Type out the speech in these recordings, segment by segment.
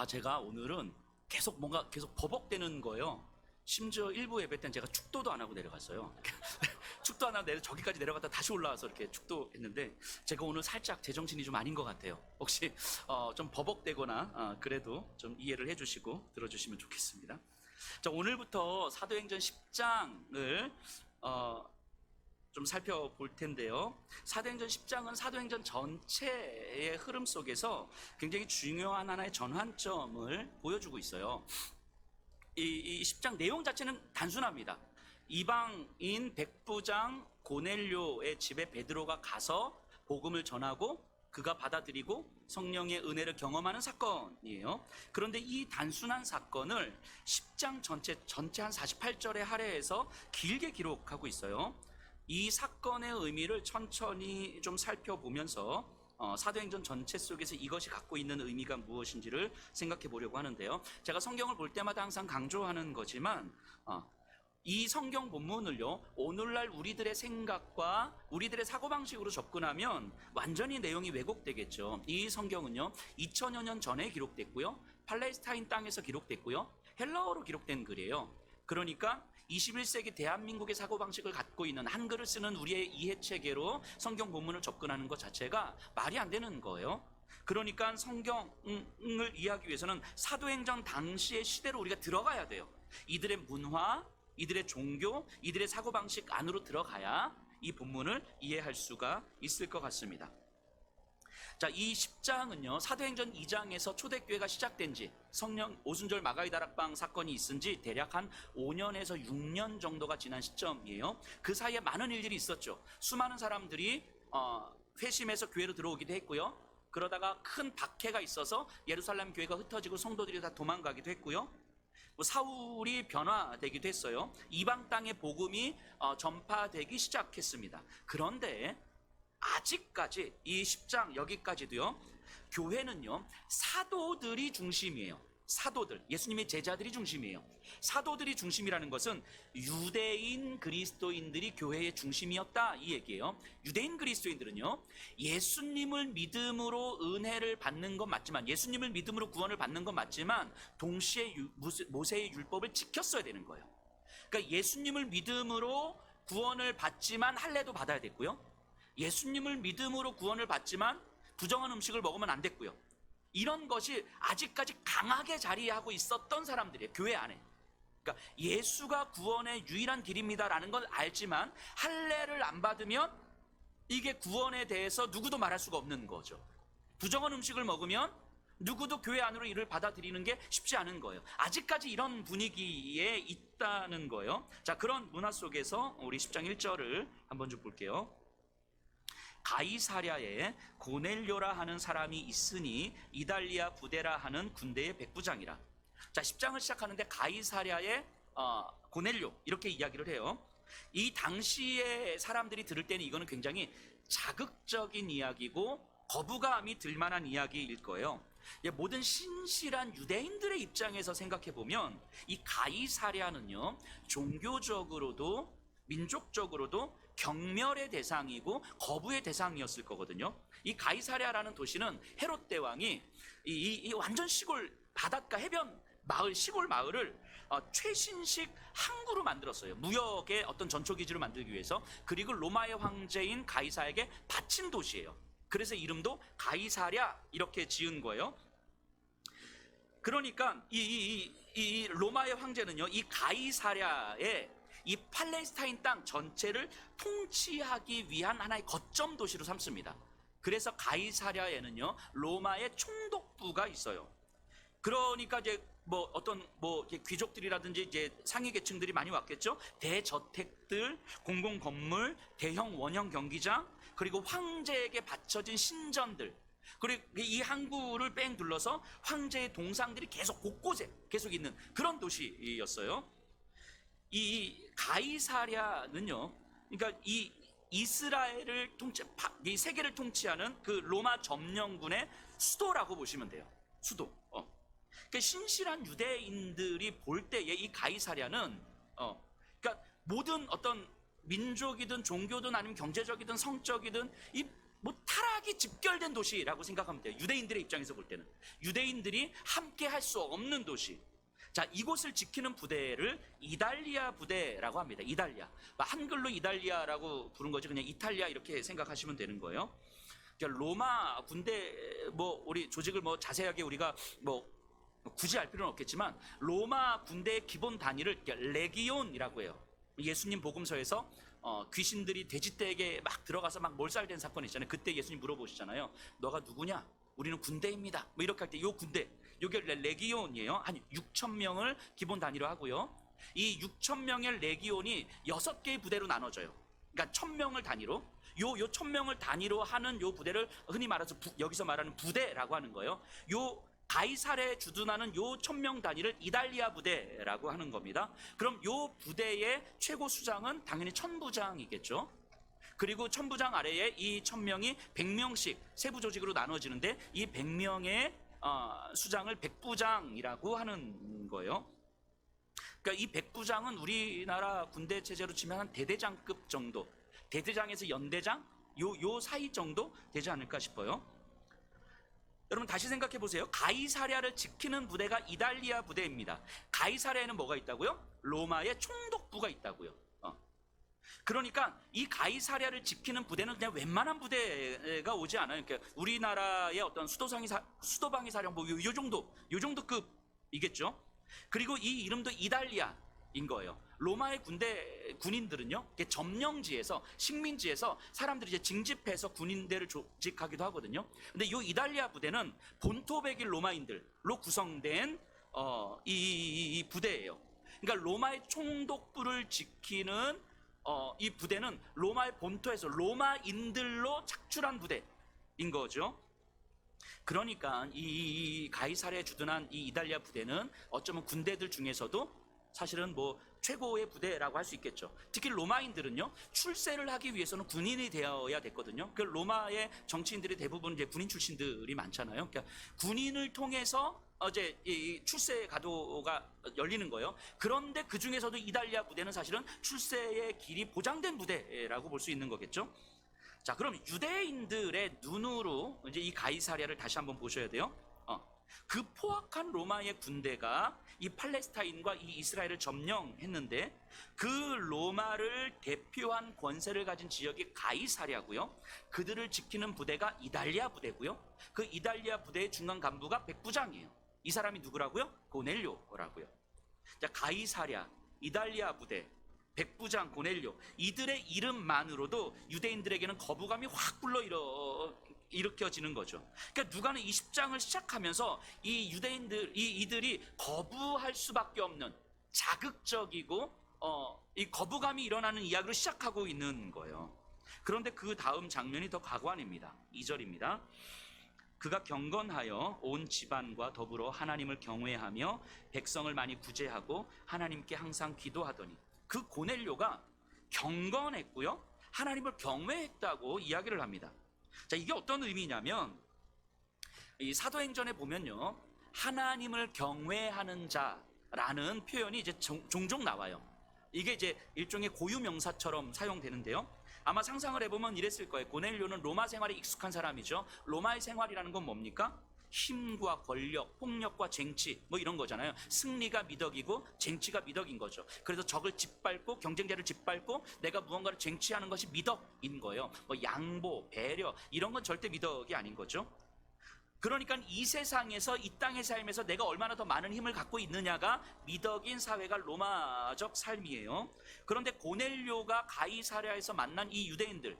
제가 오늘은 계속 버벅대는 거예요. 심지어 일부 예배 때는 제가 축도도 안 하고 내려갔어요. 축도 안 하고 저기까지 내려갔다 다시 올라와서 이렇게 축도했는데, 제가 오늘 살짝 제정신이 좀 아닌 것 같아요. 혹시 좀 버벅대거나 그래도 좀 이해를 해주시고 들어주시면 좋겠습니다. 자, 오늘부터 사도행전 10장을 좀 살펴볼 텐데요. 사도행전 10장은 사도행전 전체의 흐름 속에서 굉장히 중요한 하나의 전환점을 보여주고 있어요. 이 10장 내용 자체는 단순합니다. 이방인 백부장 고넬료의 집에 베드로가 가서 복음을 전하고 그가 받아들이고 성령의 은혜를 경험하는 사건이에요. 그런데 이 단순한 사건을 10장 전체 한 48절에 할애해서 길게 기록하고 있어요. 이 사건의 의미를 천천히 좀 살펴보면서 사도행전 전체 속에서 이것이 갖고 있는 의미가 무엇인지를 생각해 보려고 하는데요. 제가 성경을 볼 때마다 항상 강조하는 거지만 이 성경 본문을요, 오늘날 우리들의 생각과 우리들의 사고방식으로 접근하면 완전히 내용이 왜곡되겠죠. 이 성경은요 2000여 년 전에 기록됐고요, 팔레스타인 땅에서 기록됐고요, 헬라어로 기록된 글이에요. 그러니까 21세기 대한민국의 사고방식을 갖고 있는 한글을 쓰는 우리의 이해체계로 성경 본문을 접근하는 것 자체가 말이 안 되는 거예요. 그러니까 성경을 이해하기 위해서는 사도행전 당시의 시대로 우리가 들어가야 돼요. 이들의 문화, 이들의 종교, 이들의 사고방식 안으로 들어가야 이 본문을 이해할 수가 있을 것 같습니다. 자, 이 10장은요 사도행전 2장에서 초대교회가 시작된 지, 성령 오순절 마가이 다락방 사건이 있은 지 대략 한 5년에서 6년 정도가 지난 시점이에요. 그 사이에 많은 일들이 있었죠. 수많은 사람들이 회심해서 교회로 들어오기도 했고요, 그러다가 큰 박해가 있어서 예루살렘 교회가 흩어지고 성도들이 다 도망가기도 했고요, 사울이 변화되기도 했어요. 이방 땅의 복음이 전파되기 시작했습니다. 그런데 아직까지 이 10장 여기까지도요, 교회는요 사도들이 중심이에요. 사도들, 예수님의 제자들이 중심이에요. 사도들이 중심이라는 것은 유대인 그리스도인들이 교회의 중심이었다 이 얘기예요. 유대인 그리스도인들은요 예수님을 믿음으로 은혜를 받는 건 맞지만, 예수님을 믿음으로 구원을 받는 건 맞지만 동시에 모세의 율법을 지켰어야 되는 거예요. 그러니까 예수님을 믿음으로 구원을 받지만 할례도 받아야 됐고요, 예수님을 믿음으로 구원을 받지만 부정한 음식을 먹으면 안 됐고요. 이런 것이 아직까지 강하게 자리하고 있었던 사람들이에요, 교회 안에. 그러니까 예수가 구원의 유일한 길입니다라는 걸 알지만 할례를 안 받으면 이게 구원에 대해서 누구도 말할 수가 없는 거죠. 부정한 음식을 먹으면 누구도 교회 안으로 이를 받아들이는 게 쉽지 않은 거예요. 아직까지 이런 분위기에 있다는 거예요. 자, 그런 문화 속에서 우리 10장 1절을 한번 좀 볼게요. 가이사랴에 고넬료라 하는 사람이 있으니 이달리아 부대라 하는 군대의 백부장이라. 자, 10장을 시작하는데 가이사랴에 고넬료 이렇게 이야기를 해요. 이 당시에 사람들이 들을 때는 이거는 굉장히 자극적인 이야기고 거부감이 들만한 이야기일 거예요. 모든 신실한 유대인들의 입장에서 생각해 보면 이 가이사랴는요 종교적으로도 민족적으로도 경멸의 대상이고 거부의 대상이었을 거거든요. 이 가이사랴라는 도시는 헤롯 대왕이 이 완전 시골 바닷가 해변 마을, 시골 마을을 최신식 항구로 만들었어요. 무역의 어떤 전초기지를 만들기 위해서. 그리고 로마의 황제인 가이사에게 바친 도시예요. 그래서 이름도 가이사랴 이렇게 지은 거예요. 그러니까 이 로마의 황제는요 이 가이사랴에 이 팔레스타인 땅 전체를 통치하기 위한 하나의 거점 도시로 삼습니다. 그래서 가이사랴에는요 로마의 총독부가 있어요. 그러니까 이제 귀족들이라든지 이제 상위 계층들이 많이 왔겠죠. 대저택들, 공공 건물, 대형 원형 경기장, 그리고 황제에게 바쳐진 신전들, 그리고 이 항구를 뺑 둘러서 황제의 동상들이 계속 곳곳에 계속 있는 그런 도시였어요. 이 가이사랴는요, 그러니까 이 이스라엘을 이 세계를 통치하는 그 로마 점령군의 수도라고 보시면 돼요. 수도. 그러니까 신실한 유대인들이 볼 때에 이 가이사랴는 그러니까 모든 어떤 민족이든 종교든 아니면 경제적이든 성적이든 이 뭐 타락이 집결된 도시라고 생각하면 돼요. 유대인들의 입장에서 볼 때는 유대인들이 함께 할 수 없는 도시. 자, 이곳을 지키는 부대를 이달리아 부대라고 합니다. 이달리아. 한글로 이달리아라고 부른 거지 그냥 이탈리아 이렇게 생각하시면 되는 거예요. 그러니까 로마 군대 뭐 우리 조직을 뭐 자세하게 우리가 뭐 굳이 알 필요는 없겠지만 로마 군대의 기본 단위를 레기온이라고 해요. 예수님 복음서에서 귀신들이 돼지떼에게 막 들어가서 막 몰살된 사건 있잖아요. 그때 예수님 물어보시잖아요. 너가 누구냐? 우리는 군대입니다. 뭐 이렇게 할 때 요 군대, 요게 레기온이에요. 한 6천 명을 기본 단위로 하고요. 이 6천 명의 레기온이 6개의 부대로 나눠져요. 그러니까 1,000명을 단위로 요 1,000명을 단위로 하는 요 부대를 흔히 말해서 여기서 말하는 부대라고 하는 거예요. 요 가이사랴에 주둔하는 요 1,000명 단위를 이달리아 부대라고 하는 겁니다. 그럼 요 부대의 최고 수장은 당연히 천부장이겠죠. 그리고 천부장 아래에 이 1,000명이 100명씩 세부 조직으로 나눠지는데 이 100명의 수장을 백부장이라고 하는 거예요. 그러니까 이 백부장은 우리나라 군대 체제로 치면 한 대대장급 정도, 대대장에서 연대장 요 사이 정도 되지 않을까 싶어요. 여러분 다시 생각해 보세요. 가이사랴를 지키는 부대가 이달리아 부대입니다. 가이사랴에는 뭐가 있다고요? 로마의 총독부가 있다고요. 그러니까 이 가이사랴를 지키는 부대는 그냥 웬만한 부대가 오지 않아요. 그러니까 우리나라의 어떤 수도방위 사령부 요 정도 급이겠죠. 그리고 이 이름도 이달리아인 거예요. 로마의 군인들은요, 점령지에서 식민지에서 사람들이 이제 징집해서 군인대를 조직하기도 하거든요. 근데 이 이달리아 부대는 본토 백일 로마인들로 구성된 이 부대예요. 그러니까 로마의 총독부를 지키는 이 부대는 로마의 본토에서 로마인들로 착출한 부대인 거죠. 그러니까 이 가이사랴에 주둔한 이 이달리아 부대는 어쩌면 군대들 중에서도 사실은 뭐 최고의 부대라고 할 수 있겠죠. 특히 로마인들은요, 출세를 하기 위해서는 군인이 되어야 됐거든요. 그 로마의 정치인들이 대부분 이제 군인 출신들이 많잖아요. 그러니까 군인을 통해서 이제 이 출세 가도가 열리는 거예요. 그런데 그 중에서도 이달리아 부대는 사실은 출세의 길이 보장된 부대라고 볼 수 있는 거겠죠. 자, 그럼 유대인들의 눈으로 이제 이 가이사랴를 다시 한번 보셔야 돼요. 그 포악한 로마의 군대가 이 팔레스타인과 이 이스라엘을 점령했는데 그 로마를 대표한 권세를 가진 지역이 가이사랴고요. 그들을 지키는 부대가 이달리아 부대고요. 그 이달리아 부대의 중간 간부가 백부장이에요. 이 사람이 누구라고요? 고넬료라고요. 자, 가이사랴, 이달리아 부대, 백부장 고넬료, 이들의 이름만으로도 유대인들에게는 거부감이 확 일으켜지는 거죠. 그러니까 누가는 이 10장을 시작하면서 이 이들이 거부할 수밖에 없는 자극적이고 이 거부감이 일어나는 이야기로 시작하고 있는 거예요. 그런데 그 다음 장면이 더 가관입니다. 2절입니다. 그가 경건하여 온 집안과 더불어 하나님을 경외하며 백성을 많이 구제하고 하나님께 항상 기도하더니, 그 고넬료가 경건했고요, 하나님을 경외했다고 이야기를 합니다. 자, 이게 어떤 의미냐면 이 사도행전에 보면요, 하나님을 경외하는 자라는 표현이 이제 종종 나와요. 이게 이제 일종의 고유명사처럼 사용되는데요. 아마 상상을 해보면 이랬을 거예요. 고넬료는 로마 생활에 익숙한 사람이죠. 로마의 생활이라는 건 뭡니까? 힘과 권력, 폭력과 쟁취 뭐 이런 거잖아요. 승리가 미덕이고 쟁취가 미덕인 거죠. 그래서 적을 짓밟고 경쟁자를 짓밟고 내가 무언가를 쟁취하는 것이 미덕인 거예요. 뭐 양보, 배려 이런 건 절대 미덕이 아닌 거죠. 그러니까 이 세상에서, 이 땅의 삶에서 내가 얼마나 더 많은 힘을 갖고 있느냐가 미덕인 사회가 로마적 삶이에요. 그런데 고넬료가 가이사랴에서 만난 이 유대인들을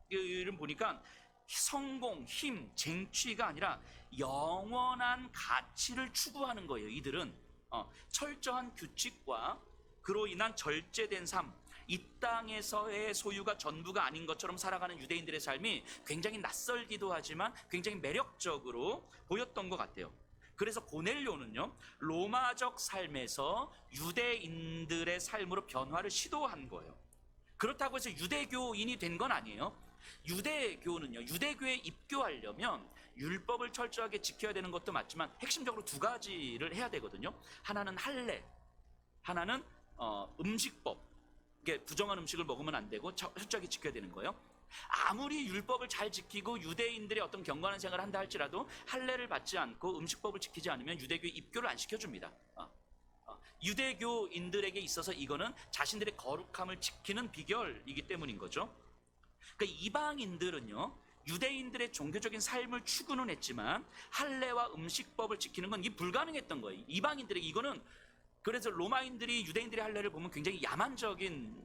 이름 보니까 성공, 힘, 쟁취가 아니라 영원한 가치를 추구하는 거예요. 이들은 철저한 규칙과 그로 인한 절제된 삶, 이 땅에서의 소유가 전부가 아닌 것처럼 살아가는 유대인들의 삶이 굉장히 낯설기도 하지만 굉장히 매력적으로 보였던 것 같아요. 그래서 고넬료는요, 로마적 삶에서 유대인들의 삶으로 변화를 시도한 거예요. 그렇다고 해서 유대교인이 된 건 아니에요. 유대교는요, 유대교에 입교하려면 율법을 철저하게 지켜야 되는 것도 맞지만 핵심적으로 두 가지를 해야 되거든요. 하나는 할례, 하나는 음식법. 이게 부정한 음식을 먹으면 안 되고 철저하게 지켜야 되는 거예요. 아무리 율법을 잘 지키고 유대인들의 어떤 경건한 생활을 한다 할지라도 할례를 받지 않고 음식법을 지키지 않으면 유대교에 입교를 안 시켜줍니다. 유대교인들에게 있어서 이거는 자신들의 거룩함을 지키는 비결이기 때문인 거죠. 그러니까 이방인들은요, 유대인들의 종교적인 삶을 추구는 했지만 할례와 음식법을 지키는 건 이게 불가능했던 거예요. 이방인들에게 이거는, 그래서 로마인들이 유대인들의 할례를 보면 굉장히 야만적인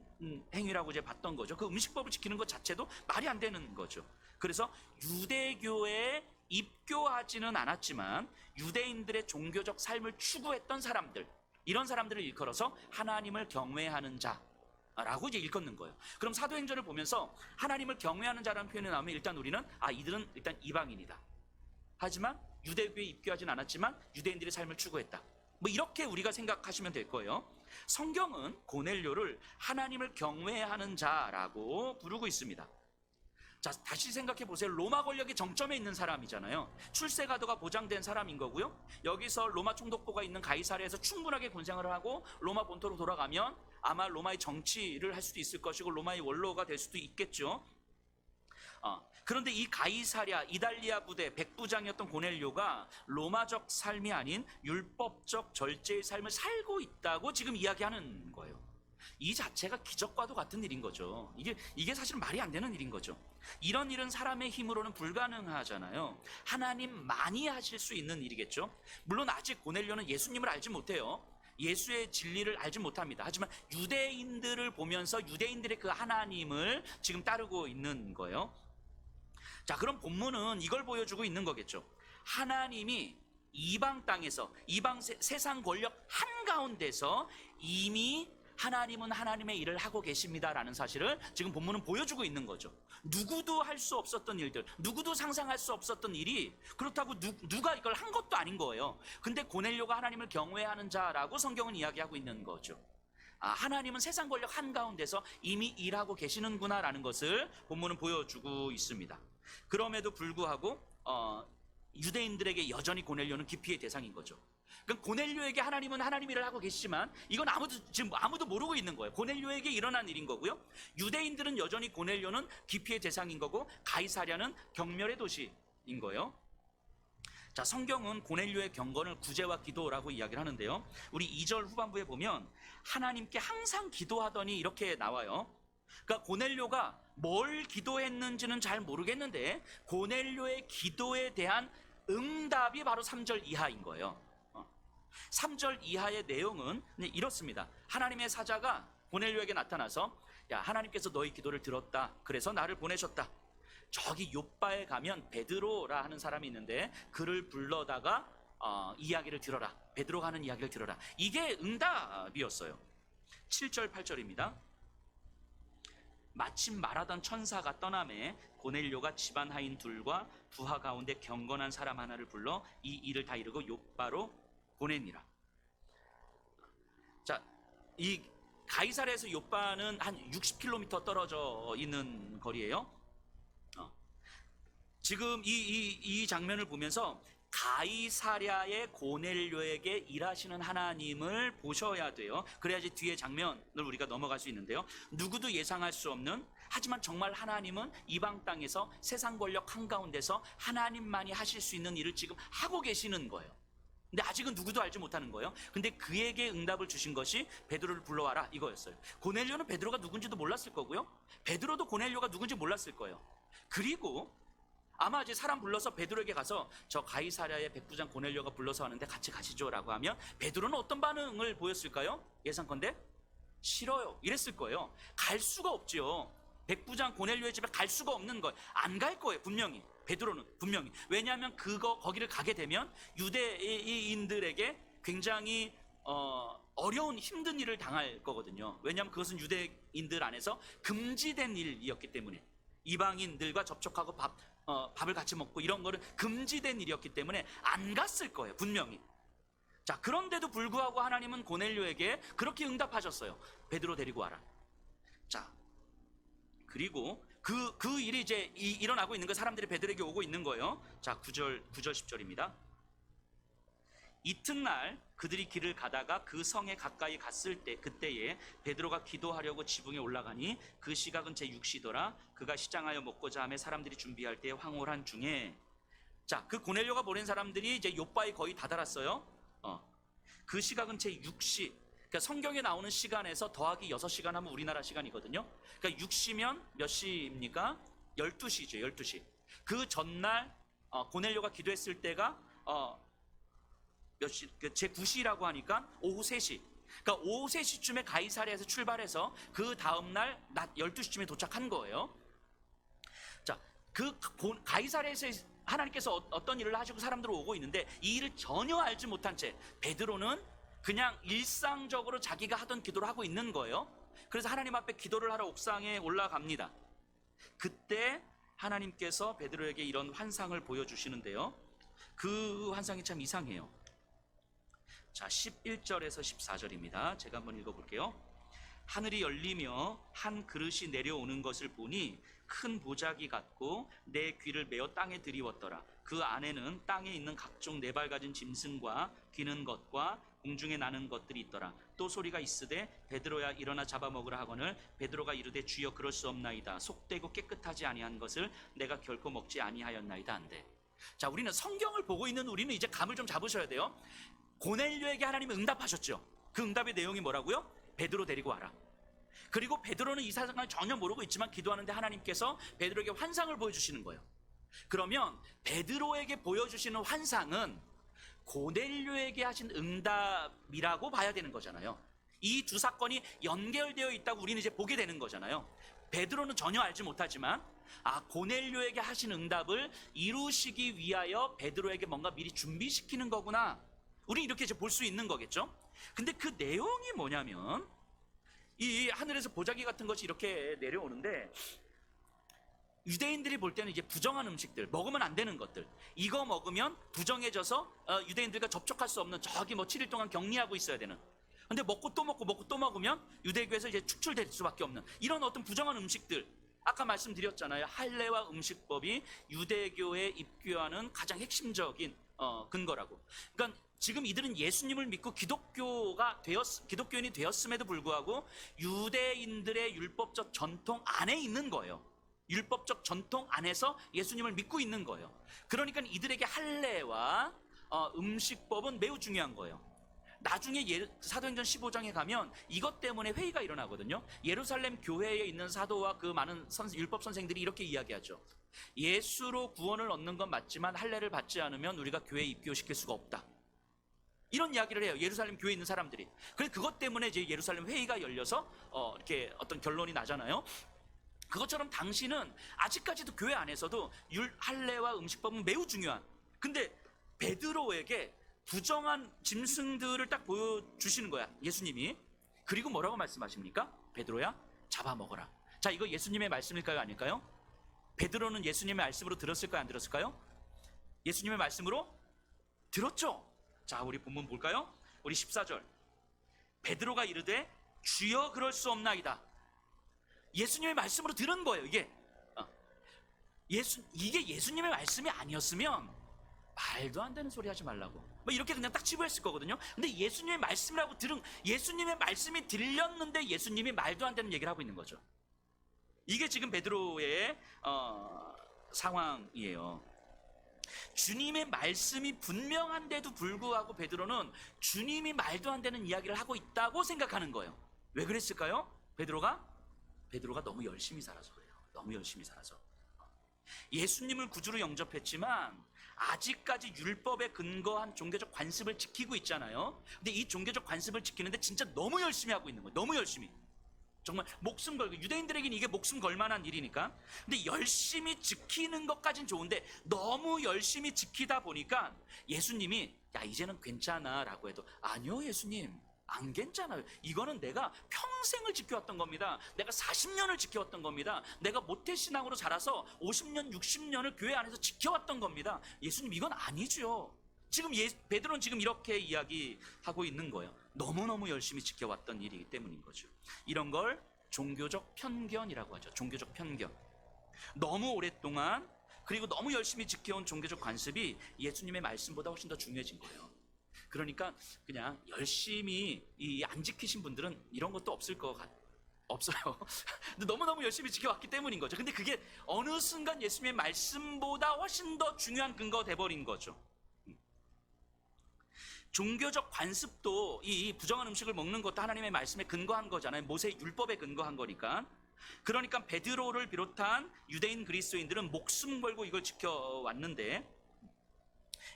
행위라고 이제 봤던 거죠. 그 음식법을 지키는 것 자체도 말이 안 되는 거죠. 그래서 유대교에 입교하지는 않았지만 유대인들의 종교적 삶을 추구했던 사람들, 이런 사람들을 일컬어서 하나님을 경외하는 자라고 이제 일컫는 거예요. 그럼 사도행전을 보면서 하나님을 경외하는 자라는 표현이 나오면 일단 우리는 이들은 일단 이방인이다. 하지만 유대교에 입교하진 않았지만 유대인들의 삶을 추구했다. 뭐 이렇게 우리가 생각하시면 될 거예요. 성경은 고넬료를 하나님을 경외하는 자라고 부르고 있습니다. 자, 다시 생각해 보세요. 로마 권력의 정점에 있는 사람이잖아요. 출세가도가 보장된 사람인 거고요. 여기서 로마 총독부가 있는 가이사랴에서 충분하게 군생을 하고 로마 본토로 돌아가면 아마 로마의 정치를 할 수도 있을 것이고 로마의 원로가 될 수도 있겠죠. 그런데 이 가이사랴 이달리아 부대 백부장이었던 고넬료가 로마적 삶이 아닌 율법적 절제의 삶을 살고 있다고 지금 이야기하는 거예요. 이 자체가 기적과도 같은 일인 거죠. 이게 사실 말이 안 되는 일인 거죠. 이런 일은 사람의 힘으로는 불가능하잖아요. 하나님만이 하실 수 있는 일이겠죠. 물론 아직 고넬료는 예수님을 알지 못해요. 예수의 진리를 알지 못합니다. 하지만 유대인들을 보면서 유대인들의 그 하나님을 지금 따르고 있는 거예요. 자, 그럼 본문은 이걸 보여주고 있는 거겠죠. 하나님이 이방 땅에서, 이방 세상 권력 한가운데서 이미 하나님은 하나님의 일을 하고 계십니다라는 사실을 지금 본문은 보여주고 있는 거죠. 누구도 할 수 없었던 일들, 누구도 상상할 수 없었던 일이, 그렇다고 누가 이걸 한 것도 아닌 거예요. 근데 고넬료가 하나님을 경외하는 자라고 성경은 이야기하고 있는 거죠. 하나님은 세상 권력 한가운데서 이미 일하고 계시는구나라는 것을 본문은 보여주고 있습니다. 그럼에도 불구하고 유대인들에게 여전히 고넬료는 기피의 대상인 거죠. 그럼 고넬료에게 하나님은 하나님 일을 하고 계시지만 이건 지금 아무도 모르고 있는 거예요. 고넬료에게 일어난 일인 거고요. 유대인들은 여전히 고넬료는 기피의 대상인 거고 가이사랴는 경멸의 도시인 거예요. 자, 성경은 고넬료의 경건을 구제와 기도라고 이야기를 하는데요. 우리 2절 후반부에 보면 하나님께 항상 기도하더니 이렇게 나와요. 그러니까 고넬료가 뭘 기도했는지는 잘 모르겠는데 고넬료의 기도에 대한 응답이 바로 3절 이하인 거예요. 3절 이하의 내용은 이렇습니다. 하나님의 사자가 고넬료에게 나타나서, 야, 하나님께서 너희 기도를 들었다. 그래서 나를 보내셨다. 저기 요빠에 가면 베드로라 하는 사람이 있는데 그를 불러다가 이야기를 들어라. 베드로가 하는 이야기를 들어라. 이게 응답이었어요. 7절 8절입니다. 마침 말하던 천사가 떠나매 고넬료가 집안 하인 둘과 부하 가운데 경건한 사람 하나를 불러 이 일을 다 이루고 요빠로 보내니라. 자, 이 가이사랴에서 요빠는 한 60km 떨어져 있는 거리예요. 지금 이 장면을 보면서 가이사랴의 고넬료에게 일하시는 하나님을 보셔야 돼요. 그래야지 뒤에 장면을 우리가 넘어갈 수 있는데요. 누구도 예상할 수 없는, 하지만 정말 하나님은 이방 땅에서 세상 권력 한가운데서 하나님만이 하실 수 있는 일을 지금 하고 계시는 거예요. 근데 아직은 누구도 알지 못하는 거예요. 근데 그에게 응답을 주신 것이 베드로를 불러와라 이거였어요. 고넬료는 베드로가 누군지도 몰랐을 거고요. 베드로도 고넬료가 누군지 몰랐을 거예요. 그리고 아마 이제 사람 불러서 베드로에게 가서 저 가이사랴의 백부장 고넬료가 불러서 하는데 같이 가시죠라고 하면 베드로는 어떤 반응을 보였을까요? 예상컨대 싫어요 이랬을 거예요. 갈 수가 없지요. 백부장 고넬료의 집에 갈 수가 없는 거예요. 안 갈 거예요. 분명히 베드로는 분명히. 왜냐하면 거기를 가게 되면 유대인들에게 굉장히 어려운 힘든 일을 당할 거거든요. 왜냐하면 그것은 유대인들 안에서 금지된 일이었기 때문에, 이방인들과 접촉하고 밥을 같이 먹고 이런 거는 금지된 일이었기 때문에 안 갔을 거예요. 분명히. 자, 그런데도 불구하고 하나님은 고넬료에게 그렇게 응답하셨어요. 베드로 데리고 와라. 자, 그리고 그 일이 이제 일어나고 있는 거, 사람들이 베드로에게 오고 있는 거예요. 자, 9절 10절입니다. 이튿날 그들이 길을 가다가 그 성에 가까이 갔을 때 그때에 베드로가 기도하려고 지붕에 올라가니 그 시각은 제6시더라. 그가 시장하여 먹고자 하며 사람들이 준비할 때 황홀한 중에, 자, 그 고넬료가 보낸 사람들이 이제 요바에 거의 다다랐어요. 그 시각은 제6시. 그러니까 성경에 나오는 시간에서 더하기 6시간 하면 우리나라 시간이거든요. 그러니까 6시면 몇 시입니까? 12시죠. 12시. 그 전날 고넬료가 기도했을 때가 몇 시? 제9시라고 하니까 오후 3시. 그러니까 오후 3시쯤에 가이사랴에서 출발해서 그 다음날 낮 12시쯤에 도착한 거예요. 자, 그 가이사랴에서 하나님께서 어떤 일을 하시고 사람들 오고 있는데 이 일을 전혀 알지 못한 채 베드로는 그냥 일상적으로 자기가 하던 기도를 하고 있는 거예요. 그래서 하나님 앞에 기도를 하러 옥상에 올라갑니다. 그때 하나님께서 베드로에게 이런 환상을 보여주시는데요. 그 환상이 참 이상해요. 자, 11절에서 14절입니다. 제가 한번 읽어볼게요. 하늘이 열리며 한 그릇이 내려오는 것을 보니 큰 보자기 같고 내 귀를 메어 땅에 들이웠더라. 그 안에는 땅에 있는 각종 네 발 가진 짐승과 기는 것과 공중에 나는 것들이 있더라. 또 소리가 있으되 베드로야 일어나 잡아먹으라 하거늘 베드로가 이르되 주여 그럴 수 없나이다. 속되고 깨끗하지 아니한 것을 내가 결코 먹지 아니하였나이다 한대. 자, 우리는 성경을 보고 있는 우리는 이제 감을 좀 잡으셔야 돼요. 고넬료에게 하나님이 응답하셨죠. 그 응답의 내용이 뭐라고요? 베드로 데리고 와라. 그리고 베드로는 이 사상을 전혀 모르고 있지만 기도하는데 하나님께서 베드로에게 환상을 보여주시는 거예요. 그러면 베드로에게 보여주시는 환상은 고넬료에게 하신 응답이라고 봐야 되는 거잖아요. 이 두 사건이 연결되어 있다고 우리는 이제 보게 되는 거잖아요. 베드로는 전혀 알지 못하지만 고넬료에게 하신 응답을 이루시기 위하여 베드로에게 뭔가 미리 준비시키는 거구나. 우리 이렇게 이제 볼 수 있는 거겠죠. 근데 그 내용이 뭐냐면 이 하늘에서 보자기 같은 것이 이렇게 내려오는데 유대인들이 볼 때는 이제 부정한 음식들, 먹으면 안 되는 것들, 이거 먹으면 부정해져서 유대인들과 접촉할 수 없는 저기 7일 동안 격리하고 있어야 되는, 근데 먹고 또 먹으면 유대교에서 이제 축출될 수밖에 없는 이런 어떤 부정한 음식들, 아까 말씀드렸잖아요. 할례와 음식법이 유대교에 입교하는 가장 핵심적인 근거라고. 그러니까 지금 이들은 예수님을 믿고 기독교인이 되었음에도 불구하고 유대인들의 율법적 전통 안에 있는 거예요. 율법적 전통 안에서 예수님을 믿고 있는 거예요. 그러니까 이들에게 할례와 음식법은 매우 중요한 거예요. 나중에 사도행전 15장에 가면 이것 때문에 회의가 일어나거든요. 예루살렘 교회에 있는 사도와 그 많은 율법 선생들이 이렇게 이야기하죠. 예수로 구원을 얻는 건 맞지만 할례를 받지 않으면 우리가 교회에 입교시킬 수가 없다. 이런 이야기를 해요. 예루살렘 교회에 있는 사람들이. 그래서 그것 때문에 이제 예루살렘 회의가 열려서 이렇게 어떤 결론이 나잖아요. 그것처럼 당시는 아직까지도 교회 안에서도 할례와 음식법은 매우 중요한. 근데 베드로에게 부정한 짐승들을 딱 보여주시는 거야, 예수님이. 그리고 뭐라고 말씀하십니까? 베드로야, 잡아먹어라. 자, 이거 예수님의 말씀일까요, 아닐까요? 베드로는 예수님의 말씀으로 들었을까요, 안 들었을까요? 예수님의 말씀으로 들었죠. 자, 우리 본문 볼까요? 우리 14절. 베드로가 이르되 주여 그럴 수 없나이다. 예수님의 말씀으로 들은 거예요. 이게 예수님의 말씀이 아니었으면 말도 안 되는 소리 하지 말라고 이렇게 그냥 딱 치부했을 거거든요. 근데 예수님의 말씀이라고 예수님의 말씀이 들렸는데 예수님이 말도 안 되는 얘기를 하고 있는 거죠. 이게 지금 베드로의 상황이에요. 주님의 말씀이 분명한데도 불구하고 베드로는 주님이 말도 안 되는 이야기를 하고 있다고 생각하는 거예요. 왜 그랬을까요? 베드로가 너무 열심히 살아서 그래요. 너무 열심히 살아서. 예수님을 구주로 영접했지만 아직까지 율법에 근거한 종교적 관습을 지키고 있잖아요. 근데 이 종교적 관습을 지키는데 진짜 너무 열심히 하고 있는 거예요. 너무 열심히. 정말 목숨 걸고, 유대인들에게는 이게 목숨 걸 만한 일이니까. 근데 열심히 지키는 것까진 좋은데 너무 열심히 지키다 보니까 예수님이 야, 이제는 괜찮아 라고 해도 아니요, 예수님, 안 괜찮아요. 이거는 내가 평생을 지켜왔던 겁니다. 내가 40년을 지켜왔던 겁니다. 내가 모태신앙으로 자라서 50년, 60년을 교회 안에서 지켜왔던 겁니다. 예수님, 이건 아니죠. 지금 베드로는 지금 이렇게 이야기하고 있는 거예요. 너무너무 열심히 지켜왔던 일이기 때문인 거죠. 이런 걸 종교적 편견이라고 하죠. 종교적 편견. 너무 오랫동안 그리고 너무 열심히 지켜온 종교적 관습이 예수님의 말씀보다 훨씬 더 중요해진 거예요. 그러니까 그냥 열심히 안 지키신 분들은 이런 것도 없을 것 없어요. 근데 너무너무 열심히 지켜왔기 때문인 거죠. 근데 그게 어느 순간 예수님의 말씀보다 훨씬 더 중요한 근거가 돼버린 거죠. 종교적 관습도 이 부정한 음식을 먹는 것도 하나님의 말씀에 근거한 거잖아요. 모세의 율법에 근거한 거니까. 그러니까 베드로를 비롯한 유대인 그리스도인들은 목숨 걸고 이걸 지켜왔는데,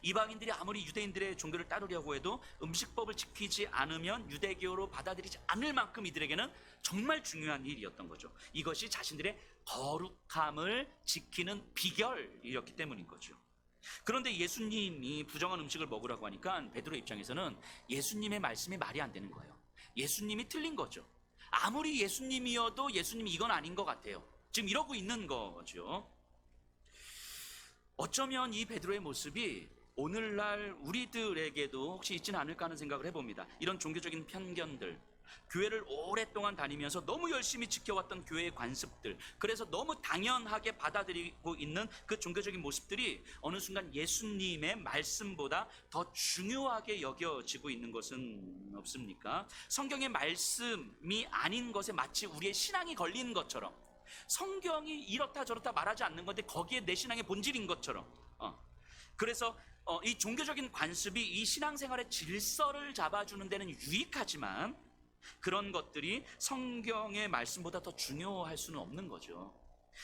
이방인들이 아무리 유대인들의 종교를 따르려고 해도 음식법을 지키지 않으면 유대교로 받아들이지 않을 만큼 이들에게는 정말 중요한 일이었던 거죠. 이것이 자신들의 거룩함을 지키는 비결이었기 때문인 거죠. 그런데 예수님이 부정한 음식을 먹으라고 하니까 베드로 입장에서는 예수님의 말씀이 말이 안 되는 거예요. 예수님이 틀린 거죠. 아무리 예수님이어도 예수님이 이건 아닌 것 같아요. 지금 이러고 있는 거죠. 어쩌면 이 베드로의 모습이 오늘날 우리들에게도 혹시 있지는 않을까 하는 생각을 해봅니다. 이런 종교적인 편견들, 교회를 오랫동안 다니면서 너무 열심히 지켜왔던 교회의 관습들, 그래서 너무 당연하게 받아들이고 있는 그 종교적인 모습들이 어느 순간 예수님의 말씀보다 더 중요하게 여겨지고 있는 것은 없습니까? 성경의 말씀이 아닌 것에 마치 우리의 신앙이 걸린 것처럼, 성경이 이렇다 저렇다 말하지 않는 건데 거기에 내 신앙의 본질인 것처럼, 그래서 이 종교적인 관습이 이 신앙생활의 질서를 잡아주는 데는 유익하지만 그런 것들이 성경의 말씀보다 더 중요할 수는 없는 거죠.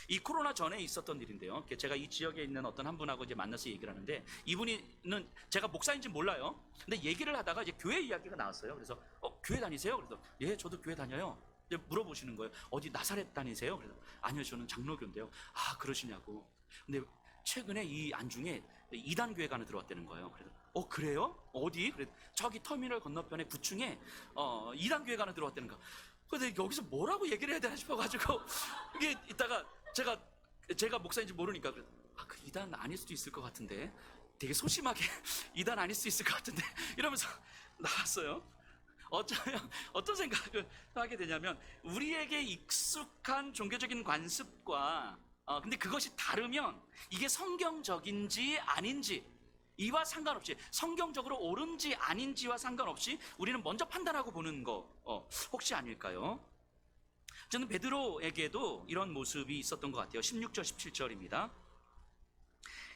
이 코로나 전에 있었던 일인데요. 제가 이 지역에 있는 어떤 한 분하고 이제 만나서 얘기를 하는데, 이분은 제가 목사인지 몰라요. 근데 얘기를 하다가 이제 교회 이야기가 나왔어요. 그래서 교회 다니세요? 그래서 예, 저도 교회 다녀요. 이제 물어보시는 거예요. 어디 나사렛 다니세요? 그래서 아니요, 저는 장로교인데요. 아, 그러시냐고. 근데 최근에 이 안중에 이단 교회가 하나 들어왔다는 거예요. 그래서 그래요? 어디? 그래, 저기 터미널 건너편에 9층에 이단 교회가 하나 들어왔다는 거. 근데 여기서 뭐라고 얘기를 해야 되나 싶어가지고 이게 이따가 제가 목사인지 모르니까 그 이단 아닐 수도 있을 것 같은데, 되게 소심하게 이단 아닐 수 있을 것 같은데 이러면서 나왔어요. 어쩌면 어떤 생각을 하게 되냐면, 우리에게 익숙한 종교적인 관습과 근데 그것이 다르면 이게 성경적인지 아닌지 이와 상관없이, 성경적으로 옳은지 아닌지와 상관없이 우리는 먼저 판단하고 보는 거 혹시 아닐까요? 저는 베드로에게도 이런 모습이 있었던 것 같아요. 16절 17절입니다.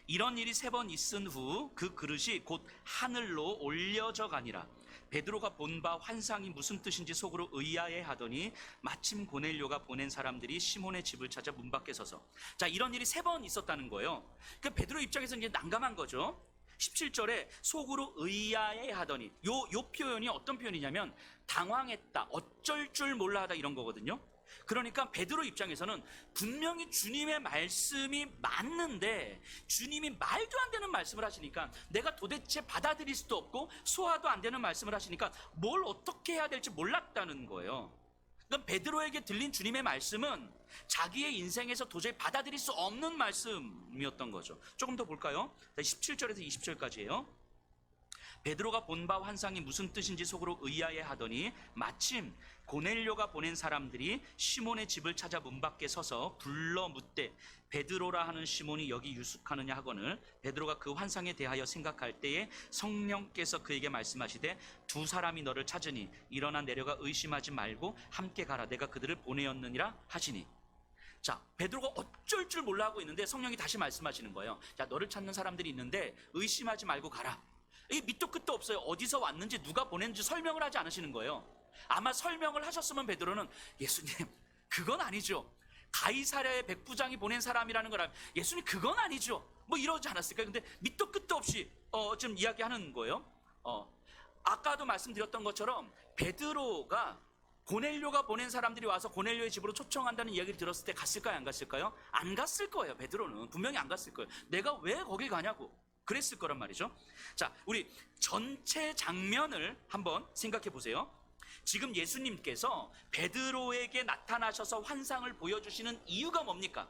이런 일이 3번 있은 후 그 그릇이 곧 하늘로 올려져 가니라. 베드로가 본 바 환상이 무슨 뜻인지 속으로 의아해 하더니 마침 고넬료가 보낸 사람들이 시몬의 집을 찾아 문 밖에 서서. 자, 이런 일이 3번 있었다는 거예요. 그 베드로 입장에서는 이제 난감한 거죠. 17절에 속으로 의아해 하더니, 요 표현이 어떤 표현이냐면 당황했다, 어쩔 줄 몰라 하다, 이런 거거든요. 그러니까 베드로 입장에서는 분명히 주님의 말씀이 맞는데 주님이 말도 안 되는 말씀을 하시니까 내가 도대체 받아들일 수도 없고 소화도 안 되는 말씀을 하시니까 뭘 어떻게 해야 될지 몰랐다는 거예요. 그럼 베드로에게 들린 주님의 말씀은 자기의 인생에서 도저히 받아들일 수 없는 말씀이었던 거죠. 조금 더 볼까요? 17절에서 20절까지예요. 베드로가 본 바 환상이 무슨 뜻인지 속으로 의아해 하더니 마침 고넬료가 보낸 사람들이 시몬의 집을 찾아 문 밖에 서서 불러 묻되, 베드로라 하는 시몬이 여기 유숙하느냐 하거늘, 베드로가 그 환상에 대하여 생각할 때에 성령께서 그에게 말씀하시되 2 사람이 너를 찾으니 일어나 내려가 의심하지 말고 함께 가라, 내가 그들을 보내었느니라 하시니. 자, 베드로가 어쩔 줄 몰라 하고 있는데 성령이 다시 말씀하시는 거예요. 자, 너를 찾는 사람들이 있는데 의심하지 말고 가라. 이 밑도 끝도 없어요. 어디서 왔는지 누가 보냈는지 설명을 하지 않으시는 거예요. 아마 설명을 하셨으면 베드로는 예수님 그건 아니죠, 가이사랴의 백부장이 보낸 사람이라는 거라면 예수님 그건 아니죠, 뭐 이러지 않았을까요? 근데 밑도 끝도 없이 지금 이야기하는 거예요. 아까도 말씀드렸던 것처럼 베드로가 고넬료가 보낸 사람들이 와서 고넬료의 집으로 초청한다는 이야기를 들었을 때 갔을까요, 안 갔을까요? 안 갔을 거예요. 베드로는 분명히 안 갔을 거예요. 내가 왜 거길 가냐고 그랬을 거란 말이죠. 자, 우리 전체 장면을 한번 생각해 보세요. 지금 예수님께서 베드로에게 나타나셔서 환상을 보여주시는 이유가 뭡니까?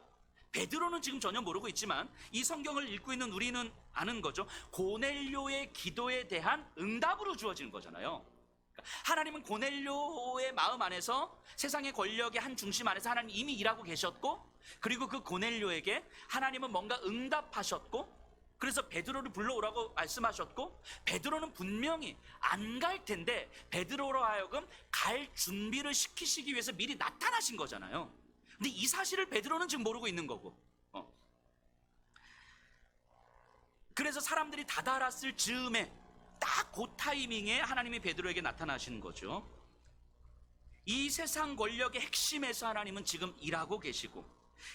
베드로는 지금 전혀 모르고 있지만 이 성경을 읽고 있는 우리는 아는 거죠. 고넬료의 기도에 대한 응답으로 주어지는 거잖아요. 하나님은 고넬료의 마음 안에서, 세상의 권력의 한 중심 안에서 하나님 이미 일하고 계셨고, 그리고 그 고넬료에게 하나님은 뭔가 응답하셨고, 그래서 베드로를 불러오라고 말씀하셨고, 베드로는 분명히 안 갈 텐데 베드로로 하여금 갈 준비를 시키시기 위해서 미리 나타나신 거잖아요. 근데 이 사실을 베드로는 지금 모르고 있는 거고, 그래서 사람들이 다다랐을 즈음에 딱 그 타이밍에 하나님이 베드로에게 나타나시는 거죠. 이 세상 권력의 핵심에서 하나님은 지금 일하고 계시고,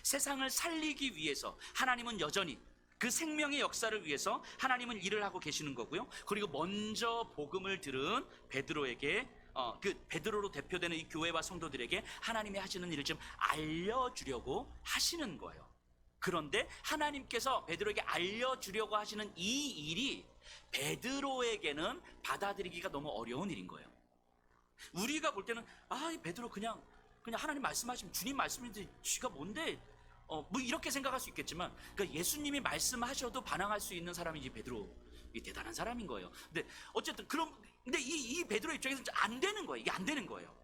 세상을 살리기 위해서 하나님은 여전히 그 생명의 역사를 위해서 하나님은 일을 하고 계시는 거고요. 그리고 먼저 복음을 들은 베드로에게, 그 베드로로 대표되는 이 교회와 성도들에게 하나님이 하시는 일을 좀 알려주려고 하시는 거예요. 그런데 하나님께서 베드로에게 알려주려고 하시는 이 일이 베드로에게는 받아들이기가 너무 어려운 일인 거예요. 우리가 볼 때는 이 베드로 그냥 하나님 말씀하시면 주님 말씀인데 쥐가 뭔데, 뭐 이렇게 생각할 수 있겠지만, 그러니까 예수님이 말씀하셔도 반항할 수 있는 사람이 이 베드로, 이 대단한 사람인 거예요. 근데 어쨌든 근데 이 베드로 입장에서는 안 되는 거예요. 이게 안 되는 거예요.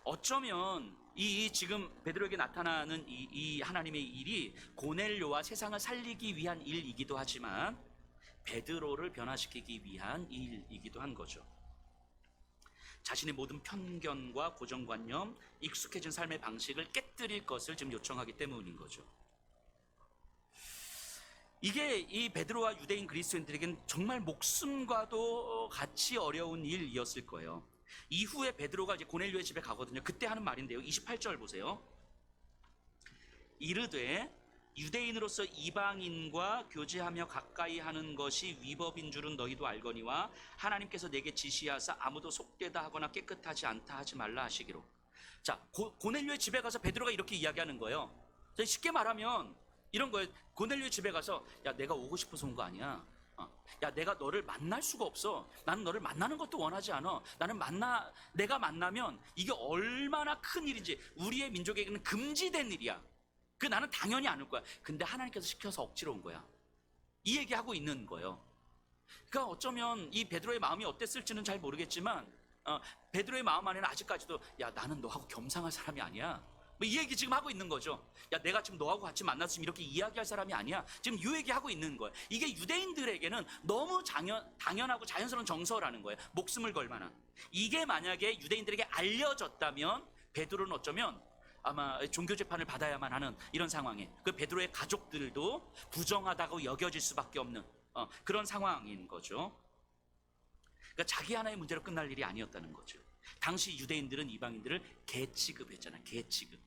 어쩌면 이 지금 베드로에게 나타나는 이 하나님의 일이 고넬료와 세상을 살리기 위한 일이기도 하지만 베드로를 변화시키기 위한 일이기도 한 거죠. 자신의 모든 편견과 고정관념, 익숙해진 삶의 방식을 깨뜨릴 것을 지금 요청하기 때문인 거죠. 이게 이 베드로와 유대인 그리스도인들에게는 정말 목숨과도 같이 어려운 일이었을 거예요. 이후에 베드로가 이제 고넬료의 집에 가거든요. 그때 하는 말인데요. 28절 보세요. 이르되 유대인으로서 이방인과 교제하며 가까이 하는 것이 위법인 줄은 너희도 알거니와 하나님께서 내게 지시하사 아무도 속되다 하거나 깨끗하지 않다 하지 말라 하시기로. 자, 고넬료의 집에 가서 베드로가 이렇게 이야기하는 거예요. 쉽게 말하면 이런 거예요. 고넬료의 집에 가서, 야, 내가 오고 싶어서 온 거 아니야. 야, 내가 너를 만날 수가 없어. 나는 너를 만나는 것도 원하지 않아. 내가 만나면 이게 얼마나 큰 일인지, 우리의 민족에게는 금지된 일이야. 나는 당연히 안 올 거야. 근데 하나님께서 시켜서 억지로 온 거야. 이 얘기하고 있는 거예요. 그러니까 어쩌면 이 베드로의 마음이 어땠을지는 잘 모르겠지만, 베드로의 마음 안에는 아직까지도, 야, 나는 너하고 겸상할 사람이 아니야. 뭐 이 얘기 지금 하고 있는 거죠. 야, 내가 지금 너하고 같이 만났으면 이렇게 이야기할 사람이 아니야. 지금 이 얘기하고 있는 거예요. 이게 유대인들에게는 너무 당연하고 자연스러운 정서라는 거예요. 목숨을 걸 만한. 이게 만약에 유대인들에게 알려졌다면 베드로는 어쩌면 아마 종교 재판을 받아야만 하는 이런 상황에, 그 베드로의 가족들도 부정하다고 여겨질 수밖에 없는 그런 상황인 거죠. 그러니까 자기 하나의 문제로 끝날 일이 아니었다는 거죠. 당시 유대인들은 이방인들을 개 취급했잖아요. 개 취급.